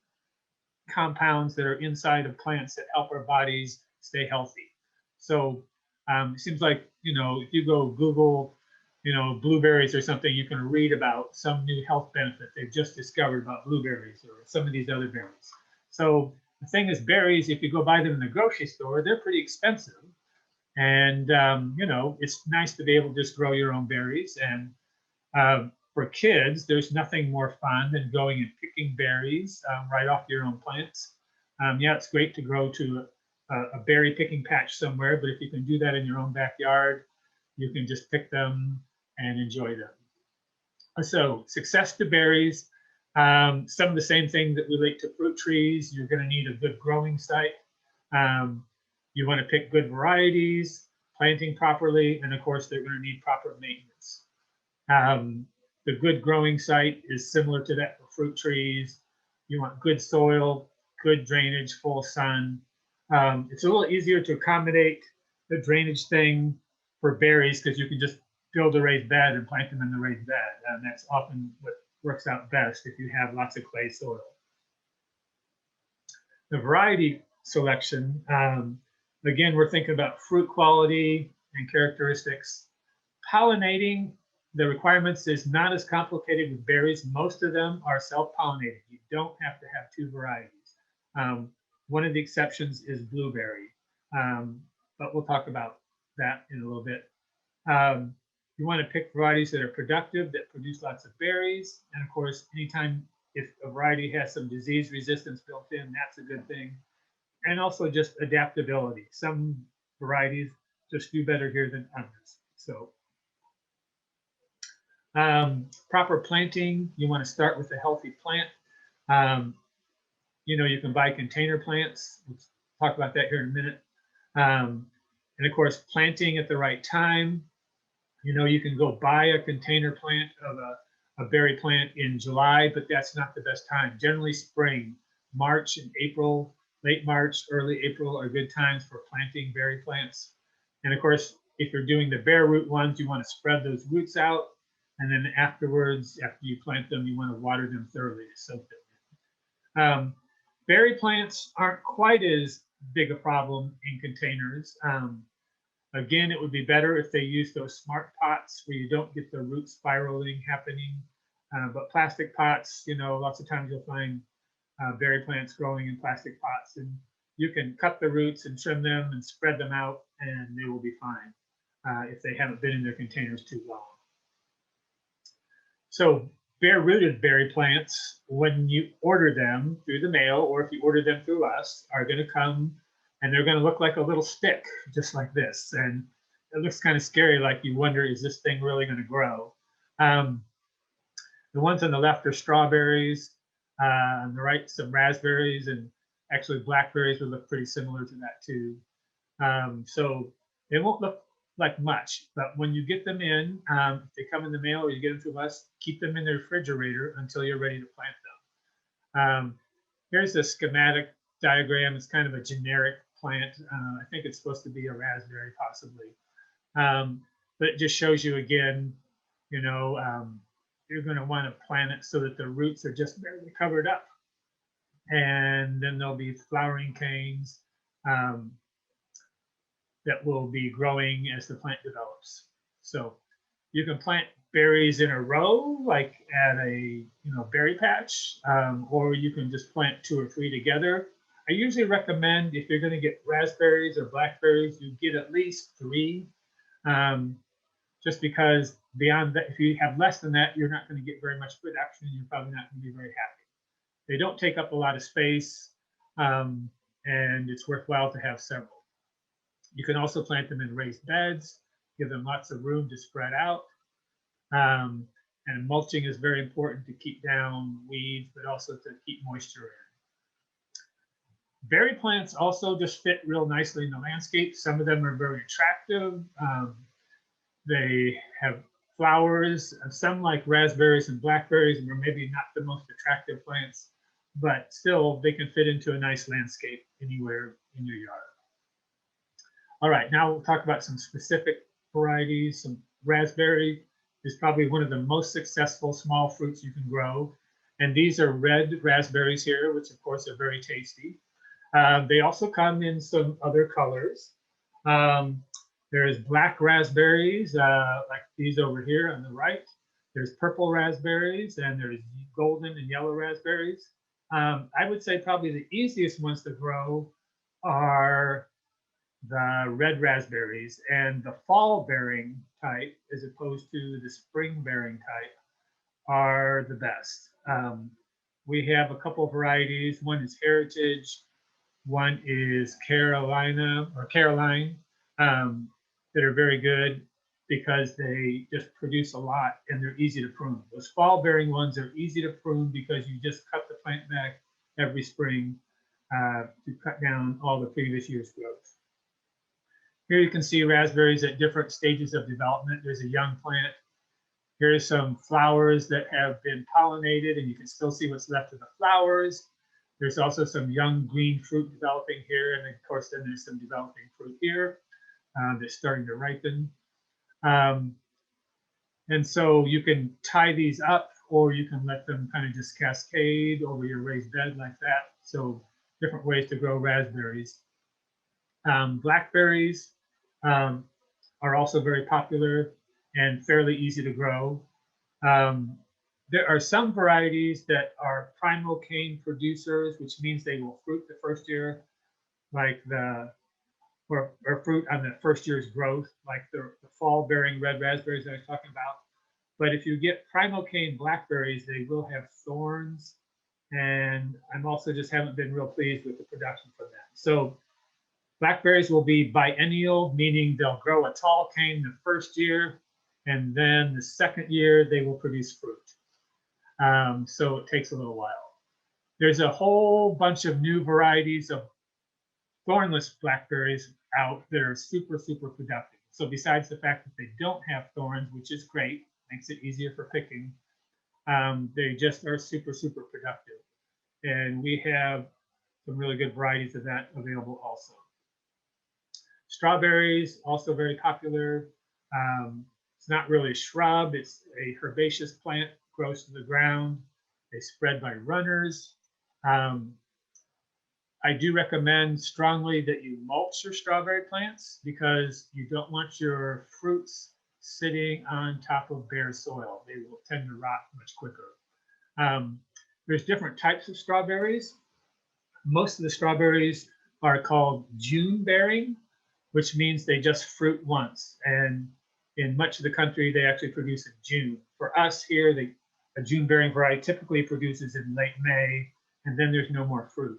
Speaker 1: compounds that are inside of plants that help our bodies stay healthy. So it seems like, you know, if you go Google, you know, blueberries or something, you can read about some new health benefit they've just discovered about blueberries or some of these other berries. So the thing is, berries, if you go buy them in the grocery store, they're pretty expensive. And, you know, it's nice to be able to just grow your own berries. And for kids, there's nothing more fun than going and picking berries right off your own plants. Yeah, it's great to grow to a berry picking patch somewhere, but if you can do that in your own backyard, you can just pick them and enjoy them. So success to berries, some of the same things that relate to fruit trees. You're going to need a good growing site. You want to pick good varieties, planting properly, and of course, they're going to need proper maintenance. The good growing site is similar to that for fruit trees. You want good soil, good drainage, full sun. It's a little easier to accommodate the drainage thing for berries because you can just build a raised bed and plant them in the raised bed. And that's often what works out best if you have lots of clay soil. The variety selection, again, we're thinking about fruit quality and characteristics. Pollinating, the requirements is not as complicated with berries. Most of them are self-pollinated. You don't have to have two varieties. One of the exceptions is blueberry, but we'll talk about that in a little bit. You want to pick varieties that are productive, that produce lots of berries. And of course, anytime if a variety has some disease resistance built in, that's a good thing. And also just adaptability. Some varieties just do better here than others. So proper planting, you want to start with a healthy plant. You know, you can buy container plants. We'll talk about that here in a minute. And of course, planting at the right time. You know, you can go buy a container plant of a berry plant in July, but that's not the best time. Generally, spring, March and April, late March, early April are good times for planting berry plants. And of course, if you're doing the bare root ones, you want to spread those roots out. And then afterwards, after you plant them, you want to water them thoroughly to soak them. Berry plants aren't quite as big a problem in containers. Again, it would be better if they use those smart pots where you don't get the root spiraling happening. But plastic pots, you know, lots of times you'll find berry plants growing in plastic pots, and you can cut the roots and trim them and spread them out, and they will be fine if they haven't been in their containers too long. So bare-rooted berry plants, when you order them through the mail, or if you order them through us, are going to come and they're going to look like a little stick, just like this. And it looks kind of scary, like you wonder, is this thing really going to grow? The ones on the left are strawberries. On the right, some raspberries, and actually blackberries would look pretty similar to that too. So they won't look like much, but when you get them in, if they come in the mail or you get them from us, keep them in the refrigerator until you're ready to plant them. Here's a schematic diagram. It's kind of a generic plant. I think it's supposed to be a raspberry possibly. But it just shows you again, you know, you're going to want to plant it so that the roots are just barely covered up. And then there'll be flowering canes that will be growing as the plant develops. So you can plant berries in a row, like at a berry patch, or you can just plant 2 or 3 together. I usually recommend if you're going to get raspberries or blackberries, you get at least 3, just because beyond that, if you have less than that, you're not going to get very much production. You're probably not going to be very happy. They don't take up a lot of space, and it's worthwhile to have several. You can also plant them in raised beds, give them lots of room to spread out. And mulching is very important to keep down weeds, but also to keep moisture in. Berry plants also just fit real nicely in the landscape. Some of them are very attractive. They have flowers, some like raspberries and blackberries, and are maybe not the most attractive plants, but still they can fit into a nice landscape anywhere in your yard. All right, now we'll talk about some specific varieties. Some raspberry is probably one of the most successful small fruits you can grow. And these are red raspberries here, which of course are very tasty. They also come in some other colors. There's black raspberries, like these over here on the right. There's purple raspberries, and there's golden and yellow raspberries. I would say probably the easiest ones to grow are the red raspberries, and the fall bearing type, as opposed to the spring bearing type, are the best. We have a couple of varieties. One is Heritage, one is Caroline, that are very good because they just produce a lot and they're easy to prune. Those fall bearing ones are easy to prune because you just cut the plant back every spring to cut down all the previous year's growth. Here you can see raspberries at different stages of development. There's a young plant. Here's some flowers that have been pollinated, and you can still see what's left of the flowers. There's also some young green fruit developing here, and of course then there's some developing fruit here that's starting to ripen. And so you can tie these up, or you can let them kind of just cascade over your raised bed like that. So different ways to grow raspberries. Blackberries are also very popular and fairly easy to grow. There are some varieties that are primal cane producers, which means they will fruit the first year, like or fruit on the first year's growth, like the fall bearing red raspberries that I was talking about. But if you get primal cane blackberries, they will have thorns, and I'm also just haven't been real pleased with the production from them. So blackberries will be biennial, meaning they'll grow a tall cane the first year, and then the second year they will produce fruit. So it takes a little while. There's a whole bunch of new varieties of thornless blackberries out that are super, super productive. So besides the fact that they don't have thorns, which is great, makes it easier for picking, they just are super, super productive. And we have some really good varieties of that available also. Strawberries, also very popular. It's not really a shrub, it's a herbaceous plant, grows to the ground. They spread by runners. I do recommend strongly that you mulch your strawberry plants because you don't want your fruits sitting on top of bare soil. They will tend to rot much quicker. There's different types of strawberries. Most of the strawberries are called June bearing, which means they just fruit once. And in much of the country, they actually produce in June. For us here, a June bearing variety typically produces in late May, and then there's no more fruit.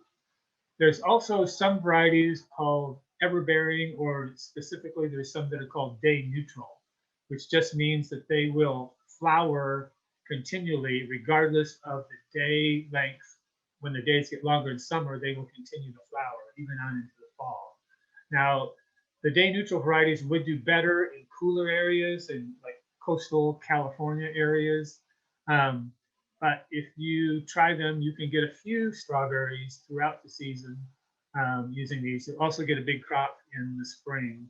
Speaker 1: There's also some varieties called everbearing, or specifically there's some that are called day neutral, which just means that they will flower continually regardless of the day length. When the days get longer in summer, they will continue to flower even on into the fall. Now, the day neutral varieties would do better in cooler areas and like coastal California areas. But if you try them, you can get a few strawberries throughout the season using these. You'll also get a big crop in the spring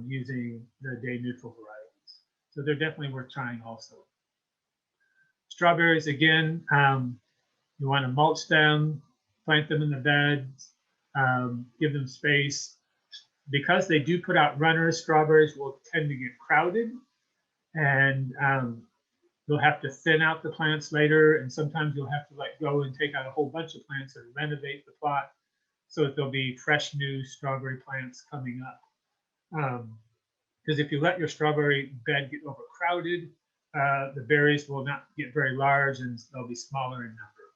Speaker 1: using the day neutral varieties. So they're definitely worth trying also. Strawberries, again, you want to mulch them, plant them in the beds, give them space. Because they do put out runners, strawberries will tend to get crowded, and you'll have to thin out the plants later, and sometimes you'll have to let go and take out a whole bunch of plants and renovate the plot so that there'll be fresh new strawberry plants coming up. Because if you let your strawberry bed get overcrowded, the berries will not get very large and they'll be smaller in number.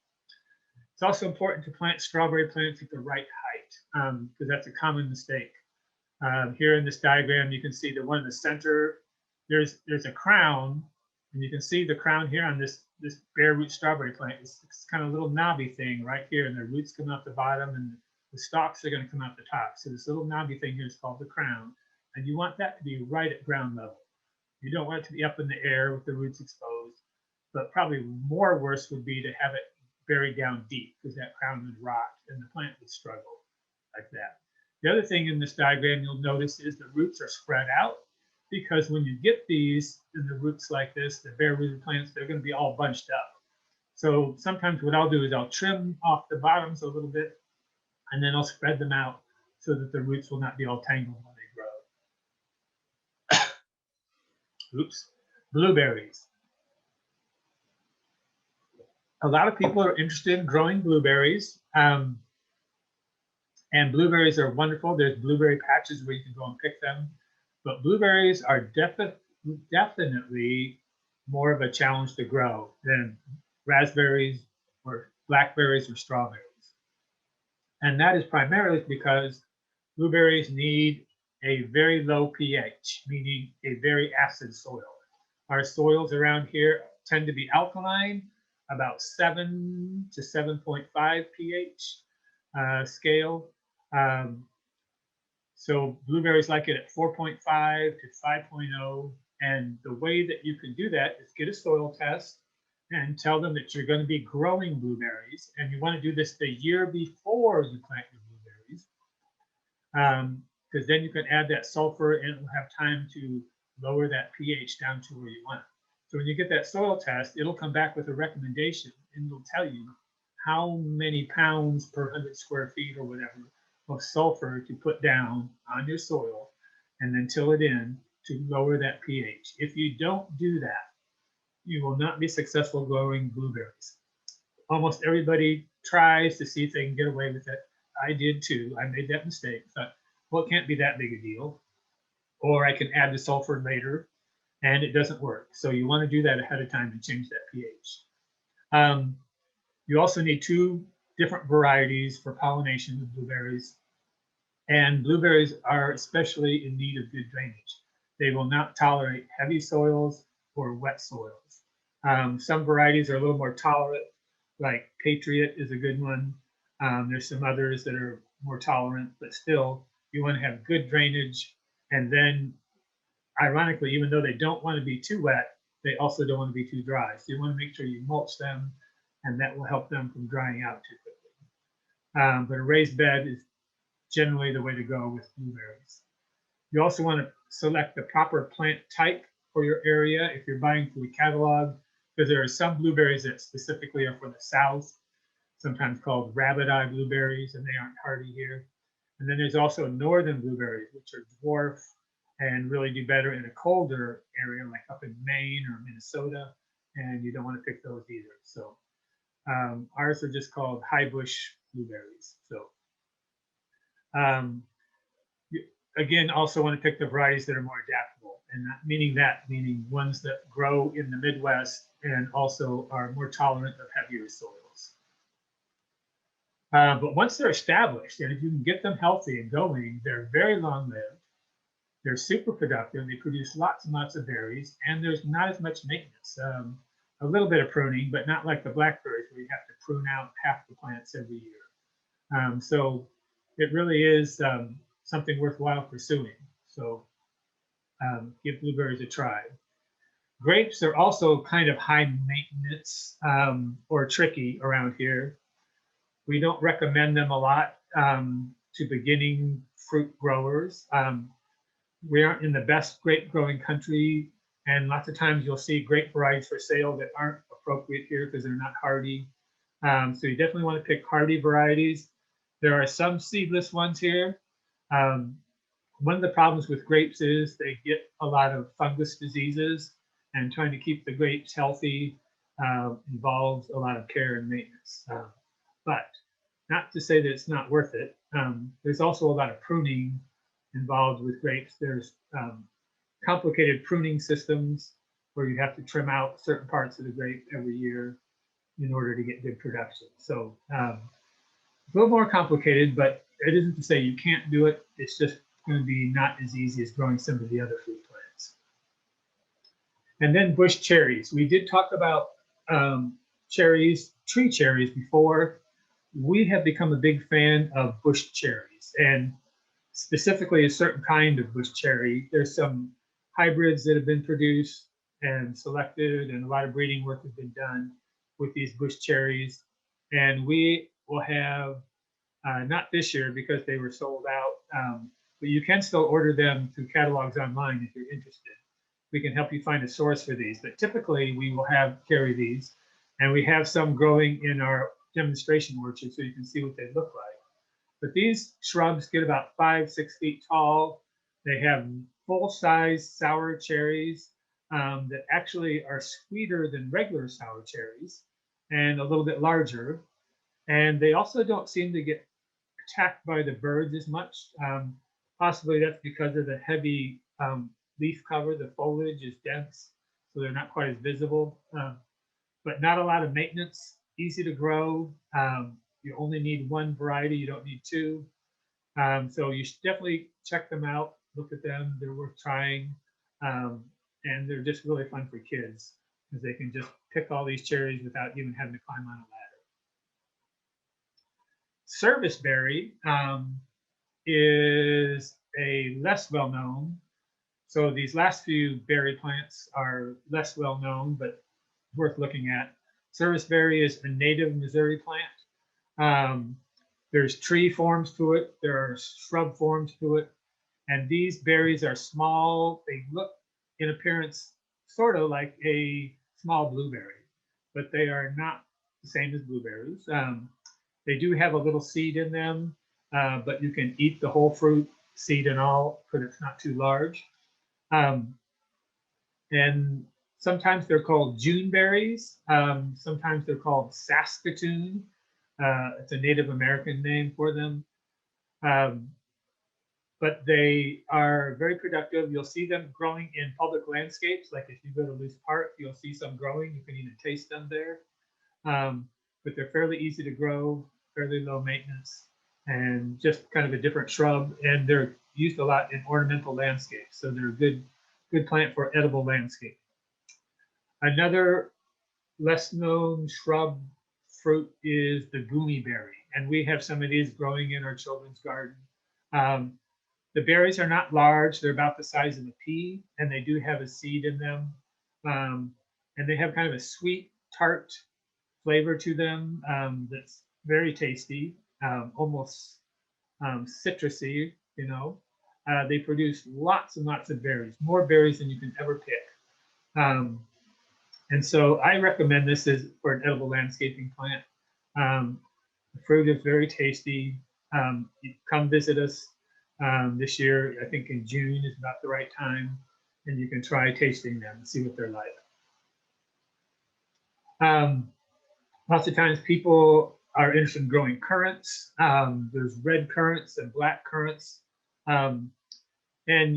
Speaker 1: It's also important to plant strawberry plants at the right height, because that's a common mistake. Here in this diagram, you can see the one in the center. There's a crown, and you can see the crown here on this bare root strawberry plant. It's kind of a little knobby thing right here, and the roots come out the bottom, and the stalks are going to come out the top. So this little knobby thing here is called the crown, and you want that to be right at ground level. You don't want it to be up in the air with the roots exposed, but probably more worse would be to have it buried down deep, because that crown would rot and the plant would struggle like that. The other thing in this diagram you'll notice is the roots are spread out, because when you get these in the roots like this, the bare rooted plants, they're going to be all bunched up. So sometimes what I'll do is I'll trim off the bottoms a little bit, and then I'll spread them out so that the roots will not be all tangled when they grow. Oops. Blueberries. A lot of people are interested in growing blueberries. And blueberries are wonderful. There's blueberry patches where you can go and pick them. But blueberries are definitely more of a challenge to grow than raspberries or blackberries or strawberries. And that is primarily because blueberries need a very low pH, meaning a very acid soil. Our soils around here tend to be alkaline, about 7 to 7.5 pH scale. So blueberries like it at 4.5 to 5.0. And the way that you can do that is get a soil test and tell them that you're going to be growing blueberries. And you want to do this the year before you plant your blueberries. Because then you can add that sulfur and it will have time to lower that pH down to where you want it. So when you get that soil test, it'll come back with a recommendation and it'll tell you how many pounds per 100 square feet or whatever of sulfur to put down on your soil and then till it in to lower that pH. If you don't do that, you will not be successful growing blueberries. Almost everybody tries to see if they can get away with it. I did too. I made that mistake. Thought, well, it can't be that big a deal. Or I can add the sulfur later, and it doesn't work. So you want to do that ahead of time to change that pH. You also need 2 different varieties for pollination of blueberries. And blueberries are especially in need of good drainage. They will not tolerate heavy soils or wet soils. Some varieties are a little more tolerant, like Patriot is a good one. There's some others that are more tolerant, but still you want to have good drainage. And then ironically, even though they don't want to be too wet, they also don't want to be too dry. So you want to make sure you mulch them, and that will help them from drying out too quickly. But a raised bed is generally the way to go with blueberries. You also want to select the proper plant type for your area if you're buying through a catalog, because there are some blueberries that specifically are for the South, sometimes called rabbit eye blueberries, and they aren't hardy here. And then there's also northern blueberries, which are dwarf and really do better in a colder area, like up in Maine or Minnesota, and you don't want to pick those either. So ours are just called high bush blueberries. So you, again, also want to pick the varieties that are more adaptable, and meaning ones that grow in the Midwest and also are more tolerant of heavier soils. But once they're established, and if you can get them healthy and going, they're very long-lived. They're super productive. They produce lots and lots of berries, and there's not as much maintenance. A little bit of pruning, but not like the blackberries where you have to prune out half the plants every year. So it really is something worthwhile pursuing. So give blueberries a try. Grapes are also kind of high maintenance or tricky around here. We don't recommend them a lot to beginning fruit growers. We aren't in the best grape growing country, and lots of times you'll see grape varieties for sale that aren't appropriate here because they're not hardy. So you definitely want to pick hardy varieties. There are some seedless ones here. One of the problems with grapes is they get a lot of fungus diseases, and trying to keep the grapes healthy involves a lot of care and maintenance. But not to say that it's not worth it. There's also a lot of pruning involved with grapes. There's complicated pruning systems where you have to trim out certain parts of the grape every year in order to get good production. So a little more complicated, but it isn't to say you can't do it. It's just going to be not as easy as growing some of the other fruit plants. And then bush cherries. We did talk about cherries, tree cherries before. We have become a big fan of bush cherries, and specifically a certain kind of bush cherry. There's some hybrids that have been produced and selected, and a lot of breeding work has been done with these bush cherries. And we will have, not this year because they were sold out, but you can still order them through catalogs online if you're interested. We can help you find a source for these, but typically we will carry these, and we have some growing in our demonstration orchard so you can see what they look like. But these shrubs get about 5-6 feet tall. They have full-size sour cherries that actually are sweeter than regular sour cherries and a little bit larger. And they also don't seem to get attacked by the birds as much. Possibly that's because of the heavy leaf cover. The foliage is dense, so they're not quite as visible. But not a lot of maintenance, easy to grow. You only need one variety, you don't need two. So you should definitely check them out, look at them, they're worth trying. And they're just really fun for kids because they can just pick all these cherries without even having to climb on a ladder. Serviceberry is a less well-known. So these last few berry plants are less well-known, but worth looking at. Serviceberry is a native Missouri plant. There's tree forms to it, there are shrub forms to it, and these berries are small. They look in appearance sort of like a small blueberry, but they are not the same as blueberries. They do have a little seed in them, but you can eat the whole fruit, seed and all, because it's not too large. And sometimes they're called June berries. Sometimes they're called Saskatoon. It's a Native American name for them. But they are very productive. You'll see them growing in public landscapes. Like if you go to Loose Park, you'll see some growing. You can even taste them there. But they're fairly easy to grow, fairly low maintenance, and just kind of a different shrub. And they're used a lot in ornamental landscapes. So they're a good plant for edible landscape. Another less known shrub fruit is the Goumi berry. And we have some of these growing in our children's garden. The berries are not large. They're about the size of a pea, and they do have a seed in them. And they have kind of a sweet, tart flavor to them that's very tasty, almost citrusy, you know. They produce lots and lots of berries, more berries than you can ever pick. And so I recommend this as for an edible landscaping plant. The fruit is very tasty. Come visit us this year. I think in June is about the right time, and you can try tasting them and see what they're like. Lots of times people are interested in growing currants. There's red currants and black currants. And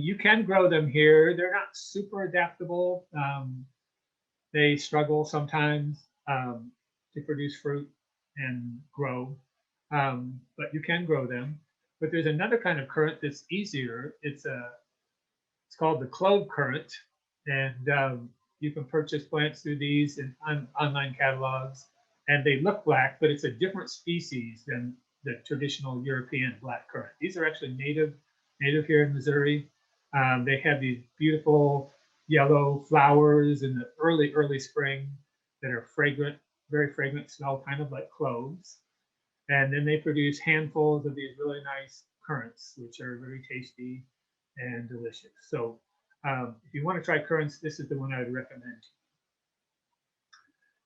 Speaker 1: you can grow them here. They're not super adaptable. They struggle sometimes to produce fruit and grow, but you can grow them. But there's another kind of currant that's easier. It's called the Clove Currant, and you can purchase plants through these in online catalogs. And they look black, but it's a different species than the traditional European black currant. These are actually native here in Missouri. They have these beautiful yellow flowers in the early spring that are fragrant, very fragrant, smell kind of like cloves. And then they produce handfuls of these really nice currants, which are very tasty and delicious. So if you want to try currants, this is the one I would recommend.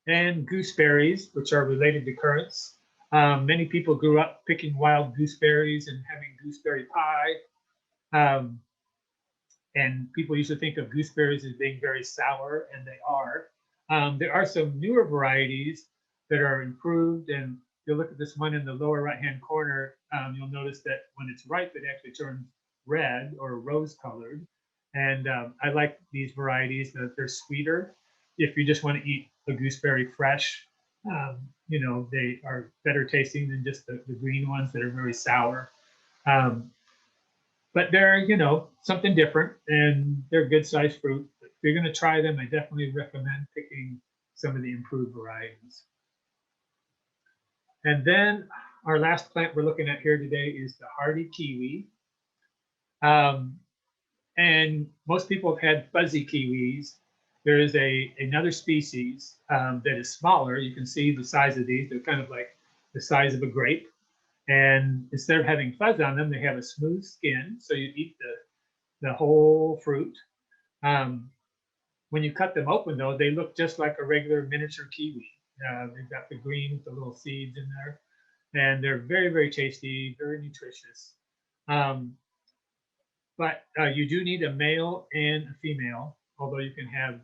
Speaker 1: And gooseberries, which are related to currants. Many people grew up picking wild gooseberries and having gooseberry pie. And people used to think of gooseberries as being very sour, and they are. There are some newer varieties that are improved, and if you look at this one in the lower right-hand corner, you'll notice that when it's ripe, it actually turns red or rose-colored. And I like these varieties that they're sweeter. If you just want to eat a gooseberry fresh, you know, they are better tasting than just the green ones that are very sour. But they're, you know, something different, and they're good sized fruit. If you're going to try them, I definitely recommend picking some of the improved varieties. And then our last plant we're looking at here today is the hardy kiwi. And most people have had fuzzy kiwis. There is another species that is smaller. You can see the size of these. They're kind of like the size of a grape. And instead of having fuzz on them, they have a smooth skin. So you eat the whole fruit. When you cut them open, though, they look just like a regular miniature kiwi. They've got the green with the little seeds in there. And they're very, very tasty, very nutritious. But you do need a male and a female, although you can have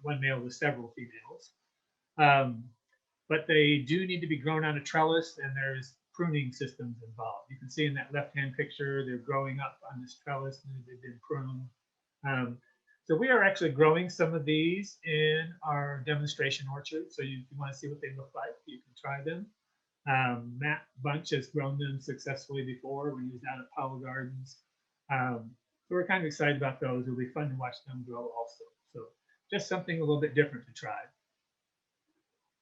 Speaker 1: one male with several females. But they do need to be grown on a trellis, and there's pruning systems involved. You can see in that left-hand picture, they're growing up on this trellis, and they've been pruned. So we are actually growing some of these in our demonstration orchard. So if you want to see what they look like, you can try them. Matt Bunch has grown them successfully before when he was out at Powell Gardens. So we're kind of excited about those. It'll be fun to watch them grow also. So just something a little bit different to try.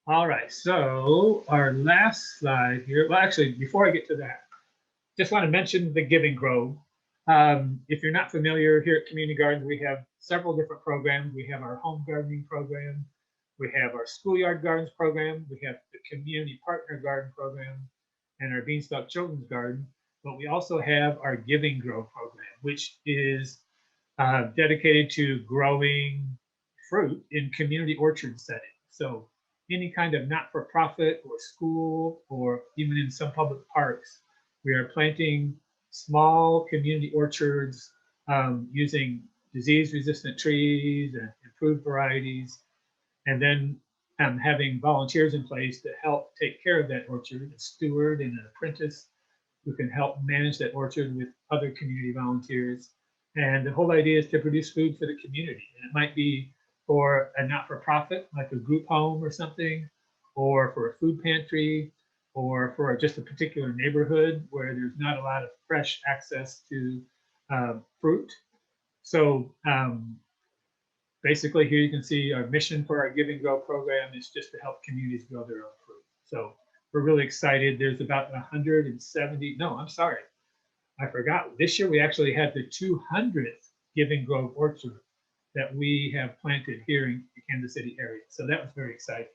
Speaker 1: All right, so our last slide here. Well, actually, before I get to that, just want to mention the Giving Grove. If you're not familiar, here at Community Gardens, we have several different programs. We have our home gardening program. We have our schoolyard gardens program. We have the community partner garden program and our Beanstalk Children's Garden. But we also have our Giving Grove program, which is dedicated to growing fruit in community orchard settings. So any kind of not-for-profit or school, or even in some public parks, we are planting small community orchards using disease-resistant trees and improved varieties, and then having volunteers in place to help take care of that orchard, a steward and an apprentice who can help manage that orchard with other community volunteers. And the whole idea is to produce food for the community. And it might be for a not-for-profit, like a group home or something, or for a food pantry, or for just a particular neighborhood where there's not a lot of fresh access to fruit. So basically here you can see our mission for our Give and Grow program is just to help communities grow their own fruit. So we're really excited. There's about 170, no, I'm sorry, I forgot. This year we actually had the 200th Give and Grow orchard that we have planted here in the Kansas City area. So that was very exciting.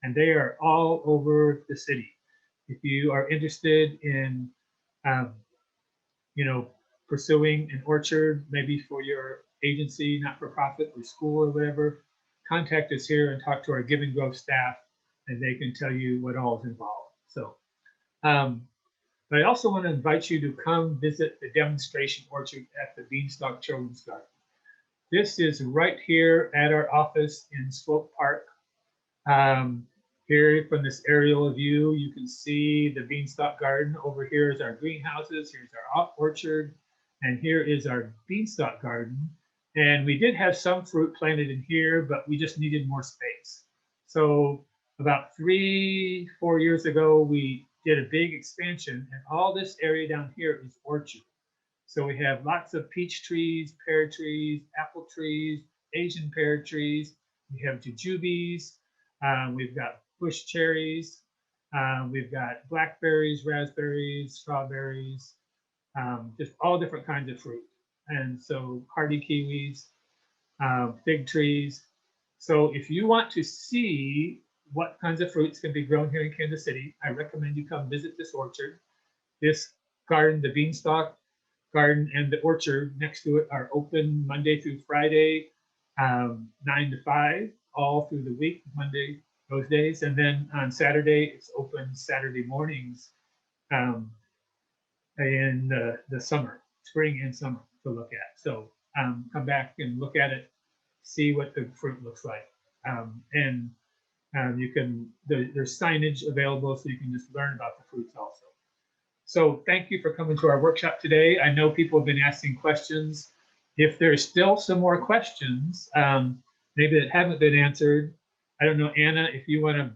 Speaker 1: And they are all over the city. If you are interested in, you know, pursuing an orchard, maybe for your agency, not-for-profit, or school or whatever, contact us here and talk to our Give and Grow staff, and they can tell you what all is involved. So, but I also want to invite you to come visit the demonstration orchard at the Beanstalk Children's Garden. This is right here at our office in Swope Park. Here from this aerial view, you can see the Beanstalk Garden. Over here is our greenhouses, here's our orchard, and here is our Beanstalk Garden. And we did have some fruit planted in here, but we just needed more space. So about 3-4 years ago, we did a big expansion, and all this area down here is orchard. So we have lots of peach trees, pear trees, apple trees, Asian pear trees. We have jujubes. We've got bush cherries. We've got blackberries, raspberries, strawberries, just all different kinds of fruit. And so hardy kiwis, fig trees. So if you want to see what kinds of fruits can be grown here in Kansas City, I recommend you come visit this orchard. This garden, the beanstalk garden and the orchard next to it are open Monday through Friday, 9 to 5, all through the week, Monday, those days. And then on Saturday, it's open Saturday mornings in the summer, spring and summer to look at. So come back and look at it, see what the fruit looks like. You can, there's signage available so you can just learn about the fruits also. So thank you for coming to our workshop today. I know people have been asking questions. If there's still some more questions, maybe that haven't been answered, I don't know, Anna, if you want to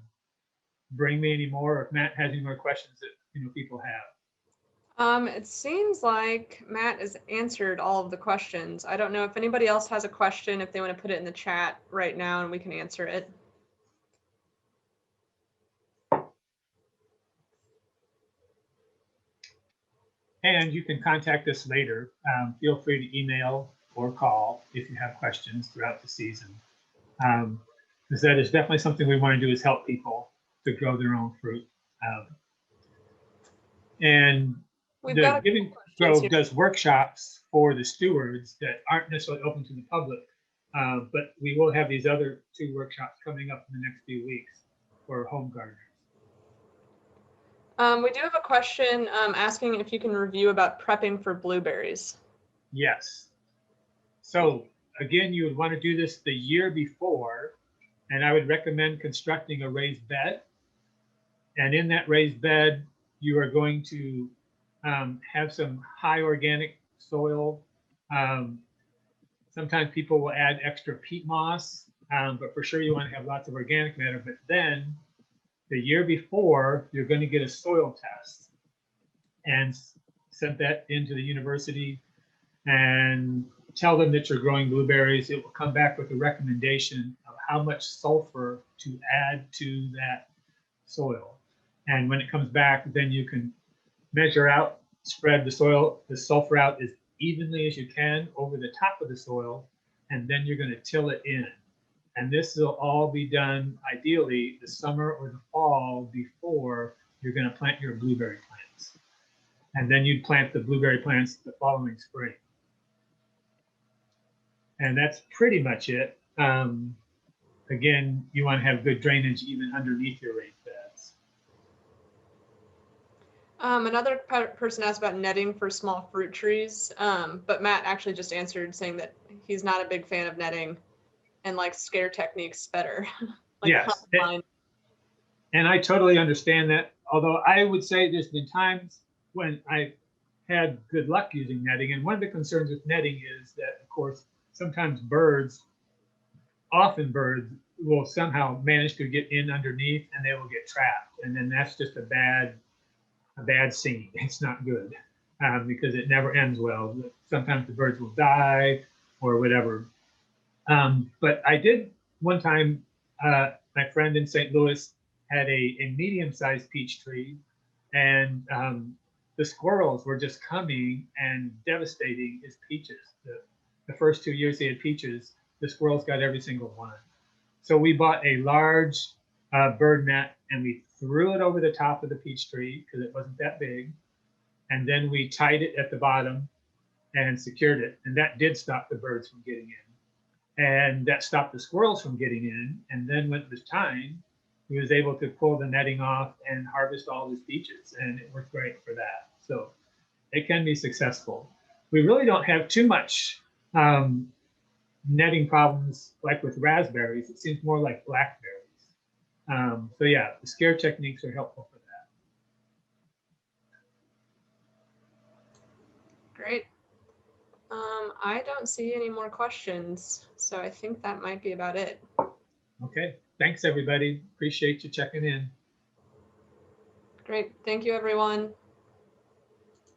Speaker 1: bring me any more, or if Matt has any more questions that people have.
Speaker 2: It seems like Matt has answered all of the questions. I don't know if anybody else has a question, if they want to put it in the chat right now and we can answer it.
Speaker 1: And you can contact us later. Feel free to email or call if you have questions throughout the season. Because that is definitely something we want to do, is help people to grow their own fruit. And the Giving Grove does workshops for the stewards that aren't necessarily open to the public, but we will have these other 2 workshops coming up in the next few weeks for home gardeners.
Speaker 2: We do have a question asking if you can review about prepping for blueberries.
Speaker 1: Yes. So again, you would want to do this the year before, and I would recommend constructing a raised bed. And in that raised bed, you are going to have some high organic soil. Sometimes people will add extra peat moss, but for sure you want to have lots of organic matter. But then the year before, you're going to get a soil test and send that into the university and tell them that you're growing blueberries. It will come back with a recommendation of how much sulfur to add to that soil. And when it comes back, then you can measure out, spread the sulfur out as evenly as you can over the top of the soil, and then you're going to till it in. And this will all be done ideally the summer or the fall before you're going to plant your blueberry plants. And then you'd plant the blueberry plants the following spring. And that's pretty much it. Again, you want to have good drainage even underneath your raised beds.
Speaker 2: Another person asked about netting for small fruit trees, but Matt actually just answered saying that he's not a big fan of netting and like scare techniques better. Like
Speaker 1: yes, and I totally understand that. Although I would say there's been times when I had good luck using netting, and one of the concerns with netting is that, of course, sometimes often birds will somehow manage to get in underneath, and they will get trapped, and then that's just a bad scene. It's not good because it never ends well. Sometimes the birds will die or whatever. But I did one time, my friend in St. Louis had a medium-sized peach tree, and the squirrels were just coming and devastating his peaches. The first 2 years he had peaches, the squirrels got every single one. So we bought a large bird net, and we threw it over the top of the peach tree because it wasn't that big. And then we tied it at the bottom and secured it. And that did stop the birds from getting in. And that stopped the squirrels from getting in. And then when it was time, he was able to pull the netting off and harvest all his peaches. And it worked great for that. So it can be successful. We really don't have too much netting problems like with raspberries. It seems more like blackberries. So yeah, the scare techniques are helpful for that.
Speaker 2: Great. I don't see any more questions, so I think that might be about it.
Speaker 1: Okay, thanks everybody. Appreciate you checking in.
Speaker 2: Great, thank you everyone.